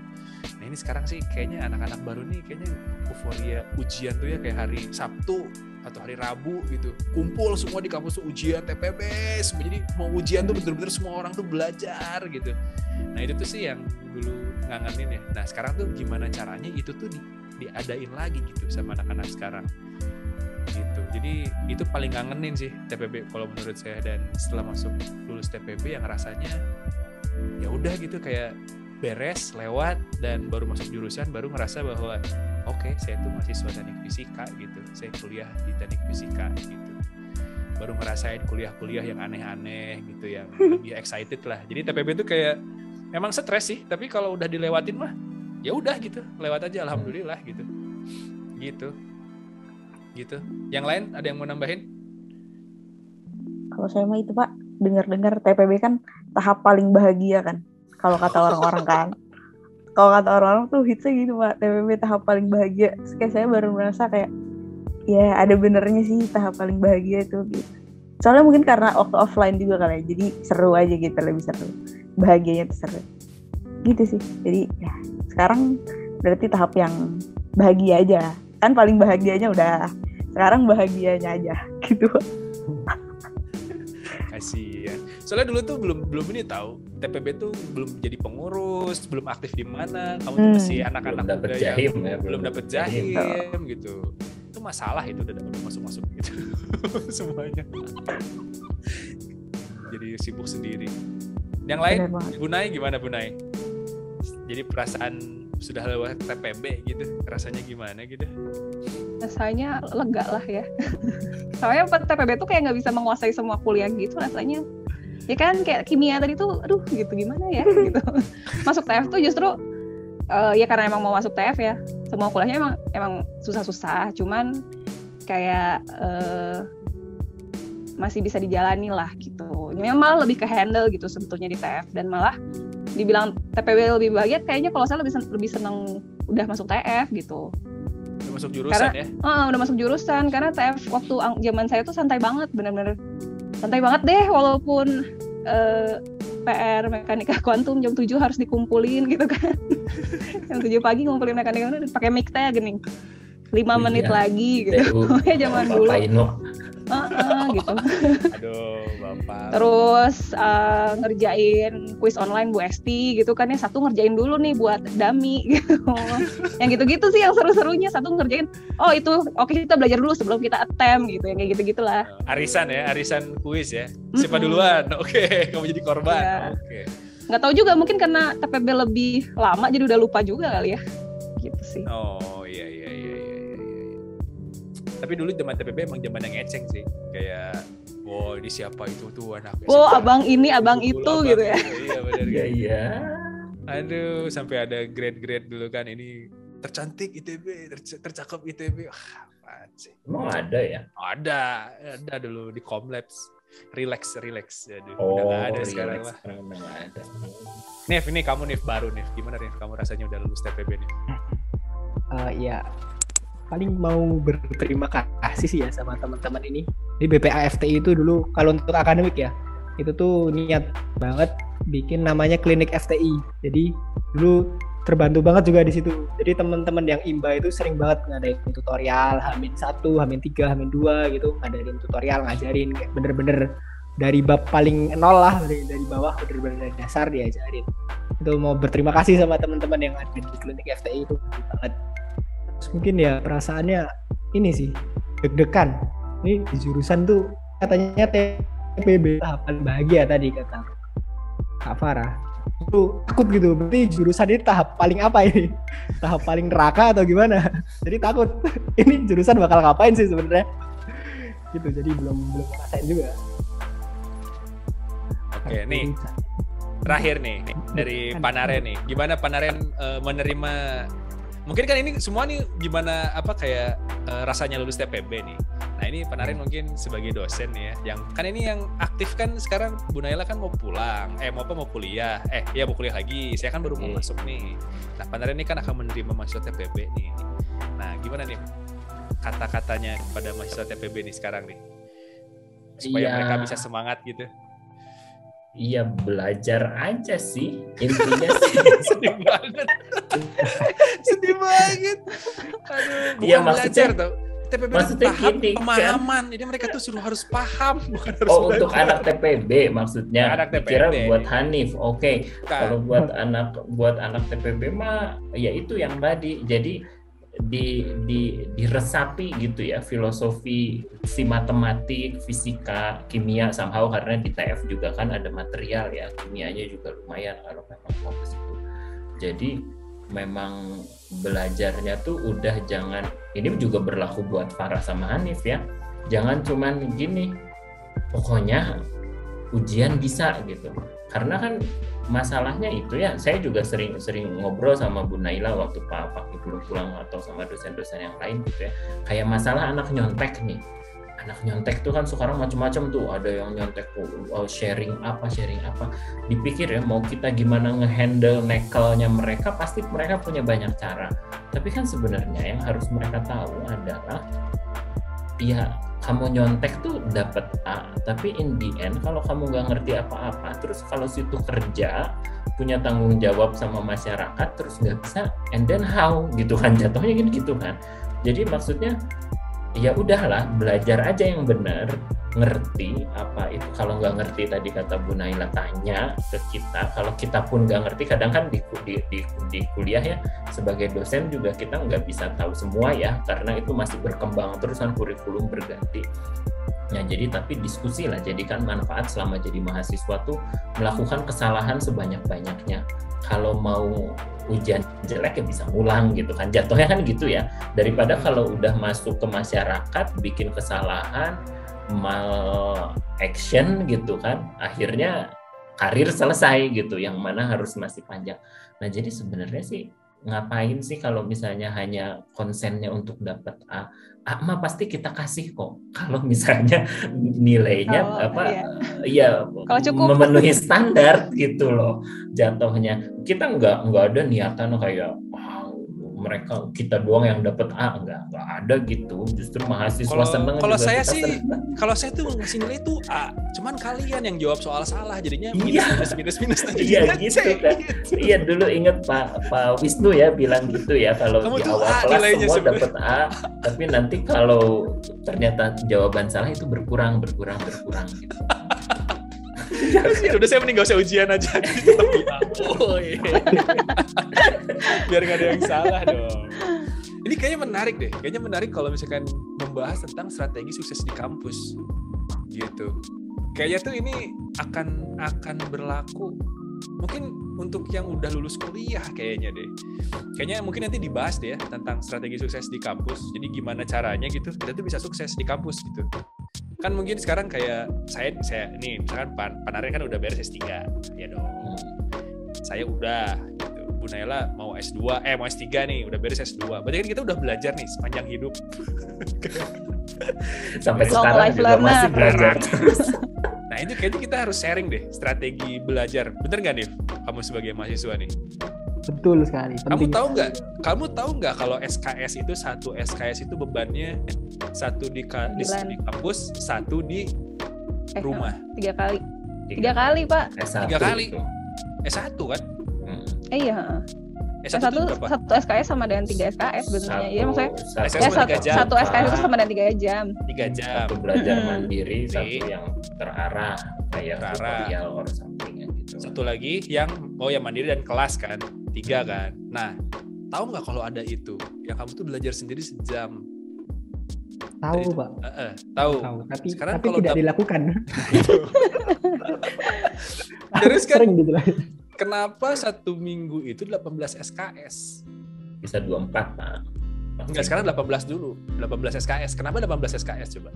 S2: Nah ini sekarang sih kayaknya anak-anak baru nih kayaknya euforia ujian tuh ya kayak hari Sabtu atau hari Rabu gitu, kumpul semua di kampus tuh ujian TPB semua. Jadi mau ujian tuh bener-bener semua orang tuh belajar gitu. Nah itu tuh sih yang dulu ngangenin ya. Nah sekarang tuh gimana caranya itu tuh diadain lagi gitu sama anak-anak sekarang gitu. Jadi itu paling ngangenin sih TPB kalau menurut saya. Dan setelah masuk lulus TPB yang rasanya ya udah gitu, kayak beres lewat dan baru masuk jurusan baru ngerasa bahwa oke, saya tuh mahasiswa teknik fisika gitu, saya kuliah di teknik fisika gitu, baru ngerasain kuliah-kuliah yang aneh-aneh gitu, yang lebih excited lah. Jadi TPB itu kayak emang stres sih, tapi kalau udah dilewatin mah ya udah gitu, lewat aja alhamdulillah gitu. Yang lain ada yang mau nambahin?
S6: Kalau saya mah itu Pak, dengar-dengar TPB kan tahap paling bahagia kan, kalau kata orang-orang kan. Kalau kata orang-orang tuh hitsnya gitu Pak, TPB tahap paling bahagia. Terus kayak saya baru merasa kayak ya ada benernya sih tahap paling bahagia itu gitu. Soalnya mungkin karena waktu offline juga kali ya, jadi seru aja gitu, lebih seru, bahagianya tuh seru gitu sih. Jadi ya sekarang berarti tahap yang bahagia aja kan, paling bahagianya udah, sekarang bahagianya aja gitu Pak.
S2: Kasian. Soalnya dulu tuh belum ini tahu, TPB tuh belum jadi pengurus, belum aktif di mana. Kamu tuh masih anak-anak muda yang belum dapet jahim gitu. Itu masalah, itu udah masuk gitu semuanya. Jadi sibuk sendiri. Yang lain, Bunai gimana Bunai? Jadi perasaan sudah lewat TPB gitu, rasanya gimana gitu?
S4: Rasanya lega lah ya. Soalnya TPB tuh kayak nggak bisa menguasai semua kuliah gitu rasanya. Ya kan kayak kimia tadi tuh, aduh gitu gimana ya gitu. Masuk TF tuh justru ya karena emang mau masuk TF ya, semua kuliahnya emang susah-susah. Cuman kayak masih bisa dijalani lah gitu. Ini malah lebih ke handle gitu sebetulnya di TF, dan malah dibilang TPB lebih bahagia, kayaknya kalau saya lebih seneng udah masuk TF gitu.
S2: Udah masuk jurusan
S4: karena,
S2: ya?
S4: Udah masuk jurusan, karena TF waktu zaman saya tuh santai banget, bener-bener santai banget deh, walaupun PR mekanika kuantum jam 7 harus dikumpulin gitu kan. Jam 7 pagi ngumpulin mekanika kuantum pakai mic teh gini. 5 menit lagi gitu. Pokoknya zaman dulu.
S2: Aduh,
S4: Terus ngerjain kuis online Bu Esti gitu kan ya, satu ngerjain dulu nih buat dummy gitu. Yang gitu-gitu sih yang seru-serunya, satu ngerjain. Oh itu oke, kita belajar dulu sebelum kita attempt gitu, yang kayak gitu-gitulah.
S2: Arisan kuis ya. Siapa duluan? Oke, kamu jadi korban.
S4: Ya.
S2: Oke.
S4: Nggak tahu juga, mungkin karena TPB lebih lama jadi udah lupa juga kali ya. Gitu sih.
S2: Oh iya. Tapi dulu zaman TPB emang zaman yang ngeceng sih. Kayak wow, ini siapa itu tuh anaknya.
S4: Oh, abang ini, abang itu
S2: abang
S4: gitu ya.
S2: Iya benar.
S3: Iya.
S2: Aduh, sampai ada grade-grade dulu kan, ini tercantik ITB, tercakep ITB. Wah, apaan sih?
S3: Emang ada ya?
S2: Ada dulu di Comlabs. Relax. Aduh,
S3: Oh,
S2: udah nggak ada sekarang lah.
S3: Sekarang udah nggak ada.
S2: Nif, ini kamu Nif baru Nif. Gimana Nif? Kamu rasanya udah lulus TPB nih?
S5: Ya paling mau berterima kasih sih ya sama teman-teman ini. Di BPA FTI itu dulu kalau untuk akademik ya, itu tuh niat banget bikin namanya klinik FTI. Jadi dulu terbantu banget juga di situ. Jadi teman-teman yang IMBA itu sering banget ngadain tutorial H-1, H-3, H-2 gitu, ngadain tutorial, ngajarin kayak bener-bener dari bab paling nol lah, dari bawah bener-bener dari dasar diajarin. Itu mau berterima kasih sama teman-teman yang ada di klinik FTI itu banget. Terus mungkin ya perasaannya ini sih, deg-degan. Ini di jurusan tuh katanya TPB tahapan bahagia tadi kata Kak Farah. Itu takut gitu, berarti jurusan ini tahap paling apa ini? Tahap paling neraka atau gimana? Jadi takut, ini jurusan bakal ngapain sih sebenarnya? Gitu, jadi belum ngerasain juga.
S2: Oke, nih terakhir nih dari Panaren nih. Gimana Panaren menerima? Mungkin kan ini semua nih gimana kayak rasanya lulus TPB nih. Nah ini Panaren mungkin sebagai dosen nih ya, yang kan ini yang aktif kan sekarang Bu Naila kan mau pulang, mau kuliah, mau kuliah lagi. Saya kan baru mau masuk nih. Nah Panaren ini kan akan menerima mahasiswa TPB nih. Nah gimana nih kata-katanya kepada mahasiswa TPB nih sekarang nih, supaya mereka bisa semangat gitu.
S3: Iya, belajar aja sih intinya sih.
S2: Sedih banget. Aduh, bukan
S3: Iya,
S2: belajar tuh. TPB
S3: maksudnya
S2: tahap
S3: gini,
S2: pemahaman. Jadi mereka tuh suruh harus paham, bukan harus
S3: Oh,
S2: belajar.
S3: untuk anak TPB maksudnya.
S2: Anak TPB.
S3: Kira buat Hanif. Oke.
S2: Bukan.
S3: Kalau buat anak TPB mah ya itu yang tadi. Jadi diresapi gitu ya, filosofi si matematik, fisika, kimia somehow, karena di TF juga kan ada material ya, kimianya juga lumayan kalau memang mau ke situ. Jadi memang belajarnya tuh udah jangan, ini juga berlaku buat Farah sama Hanif ya, jangan cuman gini pokoknya ujian bisa gitu, karena kan masalahnya itu ya, saya juga sering ngobrol sama Bu Naila waktu Pak belum pulang atau sama dosen-dosen yang lain gitu ya, kayak masalah anak nyontek nih. Anak nyontek tuh kan sekarang macam-macam tuh, ada yang nyontek sharing apa, dipikir ya mau kita gimana ngehandle nekelnya mereka, pasti mereka punya banyak cara. Tapi kan sebenarnya yang harus mereka tahu adalah ya kamu nyontek tuh dapat A, tapi in the end kalau kamu nggak ngerti apa-apa, terus kalau situ kerja punya tanggung jawab sama masyarakat, terus nggak bisa, and then how gitu kan, jatuhnya gitu kan. Jadi maksudnya ya udahlah, belajar aja yang benar, ngerti apa itu. Kalau nggak ngerti tadi kata Bu Naila, tanya ke kita. Kalau kita pun nggak ngerti, kadang kan di kuliah ya sebagai dosen juga kita nggak bisa tahu semua ya, karena itu masih berkembang terus kan, kurikulum berganti. Ya jadi tapi diskusi lah, jadikan manfaat selama jadi mahasiswa tuh melakukan kesalahan sebanyak-banyaknya. Kalau mau ujian jelek ya bisa ngulang gitu kan, jatuhnya kan gitu ya, daripada kalau udah masuk ke masyarakat bikin kesalahan, mal action gitu kan, akhirnya karir selesai gitu, yang mana harus masih panjang. Nah jadi sebenarnya sih ngapain sih kalau misalnya hanya konsennya untuk dapat A mah pasti kita kasih kok, kalau misalnya nilainya ya
S4: kalau cukup
S3: memenuhi standar gitu loh. Jatuhnya kita nggak ada niatan kayak mereka kita doang yang dapat A, nggak ada gitu. Justru mahasiswa seneng.
S2: Kalau saya sih, kalau saya tuh ngasih nilai itu A, cuman kalian yang jawab soal salah, jadinya minus.
S3: Iya gitu kan. Iya dulu inget Pak Wisnu ya bilang gitu ya, kalau di awal kelas semua dapat A, tapi nanti kalau ternyata jawaban salah itu berkurang gitu.
S2: Udah saya mending gak usah ujian aja. Tetap A. Oh, iya. Biar gak ada yang salah dong. Ini kayaknya menarik deh. Kayaknya menarik kalau misalkan membahas tentang strategi sukses di kampus. Gitu. Kayaknya tuh ini akan berlaku mungkin untuk yang udah lulus kuliah kayaknya deh. Kayaknya mungkin nanti dibahas deh ya tentang strategi sukses di kampus. Jadi gimana caranya gitu kita tuh bisa sukses di kampus gitu. Kan mungkin sekarang kayak saya nih misalkan Pak Naren kan udah beres S3 ya dong. Saya udah gitu. Bu Naila mau S2 mau S3 nih udah beres S2. Berarti kan kita udah belajar nih sepanjang hidup.
S3: Sampai
S4: Long
S3: sekarang
S4: life
S3: juga
S4: learner.
S3: masih belajar.
S2: Nah itu kayaknya kita harus sharing deh strategi belajar. Bener nggak nih kamu sebagai mahasiswa nih?
S5: Betul sekali.
S2: Kamu
S5: penting.
S2: tahu nggak kalau SKS itu satu SKS itu bebannya satu di kampus, satu di rumah.
S4: 3 kali. 3 kali, Pak.
S3: S1
S2: 3 kali.
S3: itu.
S2: S1 kan?
S4: Iya.
S2: S1 itu berapa?
S4: Satu SKS sama dengan 3 SKS sebenarnya. Iya maksudnya.
S2: SKS
S4: Ya,
S2: cuma 3 jam.
S4: satu SKS itu sama dengan 3 jam.
S2: 3 jam.
S3: Satu belajar mandiri,
S2: Oke.
S3: satu yang terarah kayak
S2: Terarah.
S3: tutorial or something gitu.
S2: Satu lagi yang mandiri dan kelas kan, 3 kan. Nah, tahu nggak kalau ada itu yang kamu tuh belajar sendiri sejam?
S5: Tahu,
S2: Dari-
S5: Pak.
S2: Tahu.
S5: Tahu,
S2: Sekarang
S5: tapi
S2: kalau
S5: tidak dilakukan.
S2: Terus kan
S5: Sering dijelasin.
S2: kenapa 1 minggu itu 18 SKS?
S3: Bisa 24, Pak.
S2: Enggak, sekarang 18 dulu. 18 SKS. Kenapa 18 SKS coba?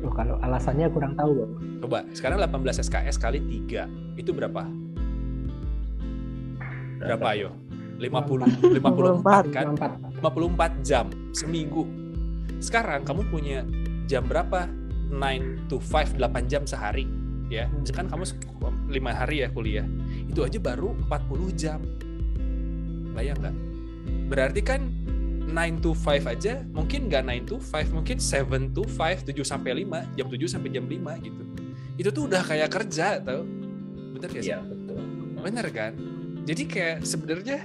S5: Oh, kalau alasannya kurang tahu, Pak.
S2: Coba, sekarang 18 SKS kali 3. Itu berapa? Berapa ayo? 54 kan? 54 jam seminggu. Sekarang kamu punya jam berapa? 9 to 5, 8 jam sehari. Ya, misalkan kamu 5 hari ya kuliah. Itu aja baru 40 jam. Bayang nggak? Berarti kan 9 to 5 aja, mungkin nggak 9 to 5, mungkin 7 to 5, 7 sampai 5, jam 7 sampai jam 5 gitu. Itu tuh udah kayak kerja, tau? Bener gak sih?
S3: Iya, betul.
S2: Bener kan? Jadi kayak sebenarnya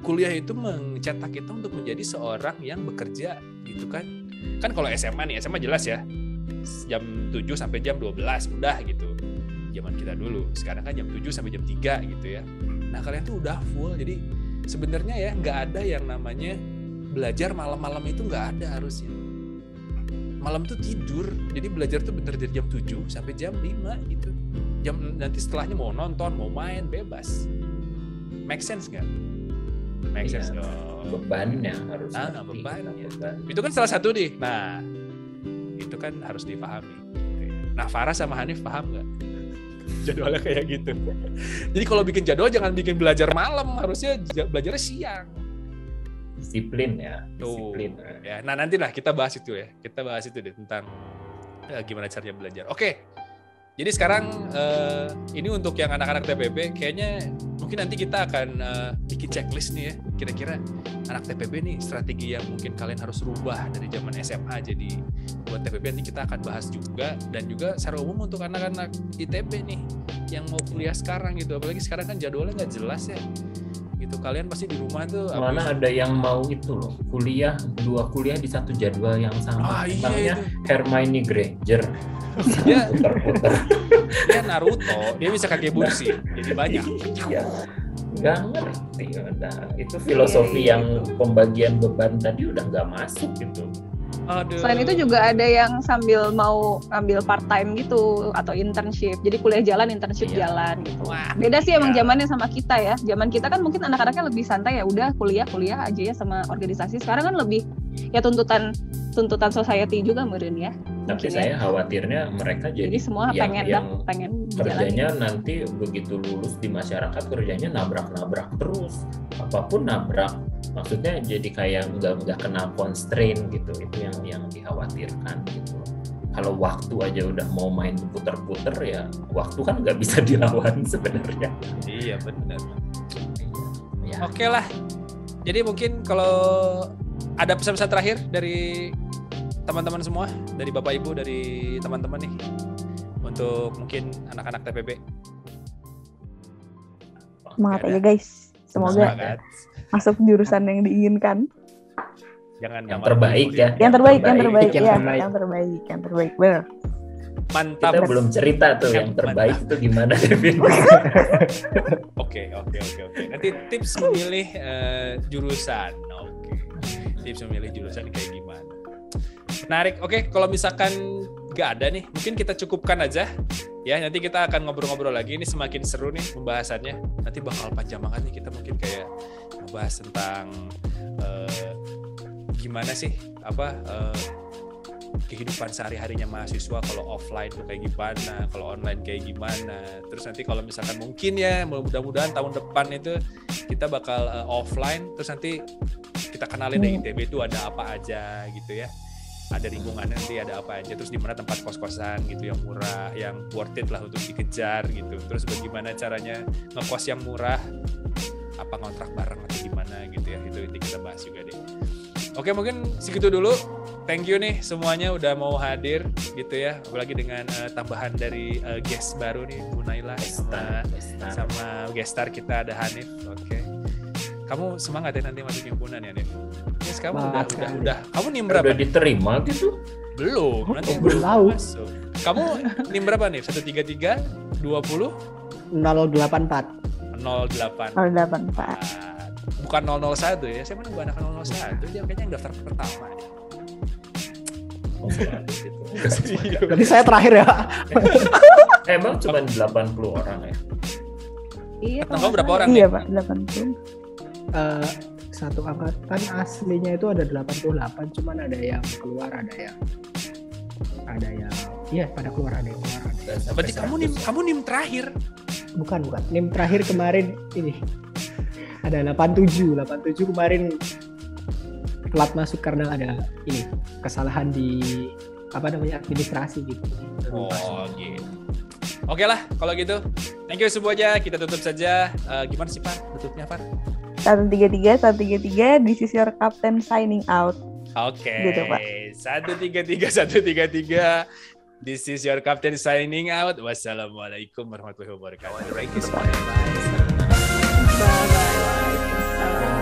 S2: kuliah itu mencetak kita untuk menjadi seorang yang bekerja gitu kan. Kan kalau SMA nih, SMA jelas ya. Jam 7 sampai jam 12 udah gitu. Zaman kita dulu. Sekarang kan jam 7 sampai jam 3 gitu ya. Nah, kalian tuh udah full. Jadi sebenarnya ya nggak ada yang namanya belajar malam-malam itu nggak ada harusnya. Malam tuh tidur. Jadi belajar tuh bener dari jam 7 sampai jam 5 gitu. Jam nanti setelahnya mau nonton, mau main bebas. Make sense nggak? Make sense
S3: Iya.
S2: dong.
S3: Bebannya harus ngerti
S2: bebannya.
S3: kita beban.
S2: Itu kan salah satu nih. Nah, itu kan harus dipahami. Gitu ya. Nah, Farah sama Hanif paham nggak? Jadwalnya kayak gitu. Jadi kalau bikin jadwal jangan bikin belajar malam, harusnya belajarnya siang.
S3: Disiplin ya,
S2: Tuh.
S3: disiplin.
S2: Ya, nah nantilah kita bahas itu ya. Kita bahas itu deh tentang gimana caranya belajar. Oke. Jadi sekarang ini untuk yang anak-anak TPB kayaknya mungkin nanti kita akan bikin checklist nih ya. Kira-kira anak TPB nih strategi yang mungkin kalian harus rubah dari zaman SMA jadi buat TPB nanti kita akan bahas juga, dan juga secara umum untuk anak-anak ITB nih yang mau kuliah sekarang gitu. Apalagi sekarang kan jadwalnya nggak jelas ya. Gitu kalian pasti di rumah tuh
S3: Mana ada yang mau itu loh, kuliah, 2 kuliah di satu jadwal yang sama.
S2: Iya
S3: Namanya
S2: itu.
S3: Hermione Granger.
S2: Dia,
S3: Putar-putar.
S2: dia Naruto, dia bisa kakek bursi, jadi banyak.
S3: Iya. Nggak ngerti. Nah, itu filosofi yang pembagian beban tadi udah nggak masuk gitu.
S2: Aduh.
S4: Selain itu juga ada yang sambil mau ambil part time gitu atau internship. Jadi kuliah jalan, internship
S3: Iya.
S4: jalan gitu.
S2: Wah,
S4: Beda sih emang
S2: iya.
S4: zamannya sama kita ya. Zaman kita kan mungkin anak-anaknya lebih santai ya, udah kuliah aja ya sama organisasi. Sekarang kan lebih ya tuntutan society juga meureun ya.
S3: Tapi
S4: Mungkin
S3: saya khawatirnya mereka jadi
S4: semua
S3: yang
S4: pengen
S3: kerjanya
S4: jalan.
S3: nanti begitu lulus di masyarakat kerjanya nabrak-nabrak terus, apapun nabrak, maksudnya jadi kayak nggak kena constraint gitu. Itu yang dikhawatirkan gitu. Kalau waktu aja udah mau main puter-puter ya waktu kan nggak bisa dilawan sebenarnya.
S2: Iya benar.
S3: Ya,
S2: Oke lah. Jadi mungkin kalau ada pesan-pesan terakhir dari teman-teman semua, dari Bapak Ibu, dari teman-teman nih, untuk mungkin anak-anak TPB.
S6: Semangat
S2: Nggak
S6: aja
S2: ada.
S6: guys. Semoga
S2: Semangat.
S6: masuk jurusan yang diinginkan.
S2: Jangan
S3: yang
S2: gampang
S3: terbaik
S2: tidur
S3: ya.
S6: Yang terbaik
S5: yang terbaik.
S6: Yang terbaik. Benar.
S2: Mantap.
S3: Kita belum cerita tuh yang terbaik itu gimana, Devin.
S2: Oke. Nanti tips memilih jurusan. Oke. Tips memilih jurusan kayak gimana? Menarik. Oke, kalau misalkan nggak ada nih, mungkin kita cukupkan aja. Ya, nanti kita akan ngobrol-ngobrol lagi. Ini semakin seru nih pembahasannya. Nanti bakal panjang banget nih, kita mungkin kayak ngebahas tentang gimana sih kehidupan sehari-harinya mahasiswa kalau offline tuh kayak gimana, kalau online kayak gimana. Terus nanti kalau misalkan mungkin ya, mudah-mudahan tahun depan itu kita bakal offline, terus nanti kita kenalin dari ITB itu ada apa aja gitu ya. Ada lingkungannya nanti ada apa aja, terus di mana tempat kos-kosan gitu yang murah, yang worth it lah untuk dikejar gitu. Terus bagaimana caranya ngekos yang murah, apa kontrak bareng atau gimana gitu ya. Itu nanti kita bahas juga deh. Oke, mungkin segitu dulu. Thank you nih semuanya udah mau hadir gitu ya. Apalagi dengan tambahan dari guest baru nih, Bu Naila sama guest star kita ada Hanif. Oke. Kamu semangat ya nanti masuk himpunan ya, Nif? Yes, kamu udah. Kamu NIM berapa?
S3: Udah diterima gitu?
S2: Belum. Nanti
S5: belum tahu.
S2: Masuk. Kamu NIM berapa nih? 133 20
S5: 084.
S2: 08.
S6: 084.
S2: Bukan 001 ya. Saya mana bukan anak 001. Dia kayaknya yang daftar pertama nih.
S5: Berarti saya terakhir ya.
S3: Emang cuma 80 orang ya?
S4: Iya.
S2: Kamu berapa orang
S6: Iya,
S2: nih?
S6: Pak, 80.
S5: Satu angkatan aslinya itu ada 88, cuman ada yang keluar, ada yang iya pada keluar, ada yang keluar.
S2: Berarti kamu NIM terakhir.
S5: Bukan. NIM terakhir kemarin ini ada 87 kemarin telat masuk karena ada ini kesalahan di administrasi gitu.
S2: Oh gitu. Oke lah kalau gitu. Thank you semuanya. Kita tutup saja. Gimana sih Pak tutupnya Pak?
S6: 133, this is your captain signing out.
S2: Oke.
S6: Gitu, Pak.
S2: 133. This is your captain signing out. Wassalamualaikum warahmatullahi wabarakatuh. Thank you so much.
S4: Bye.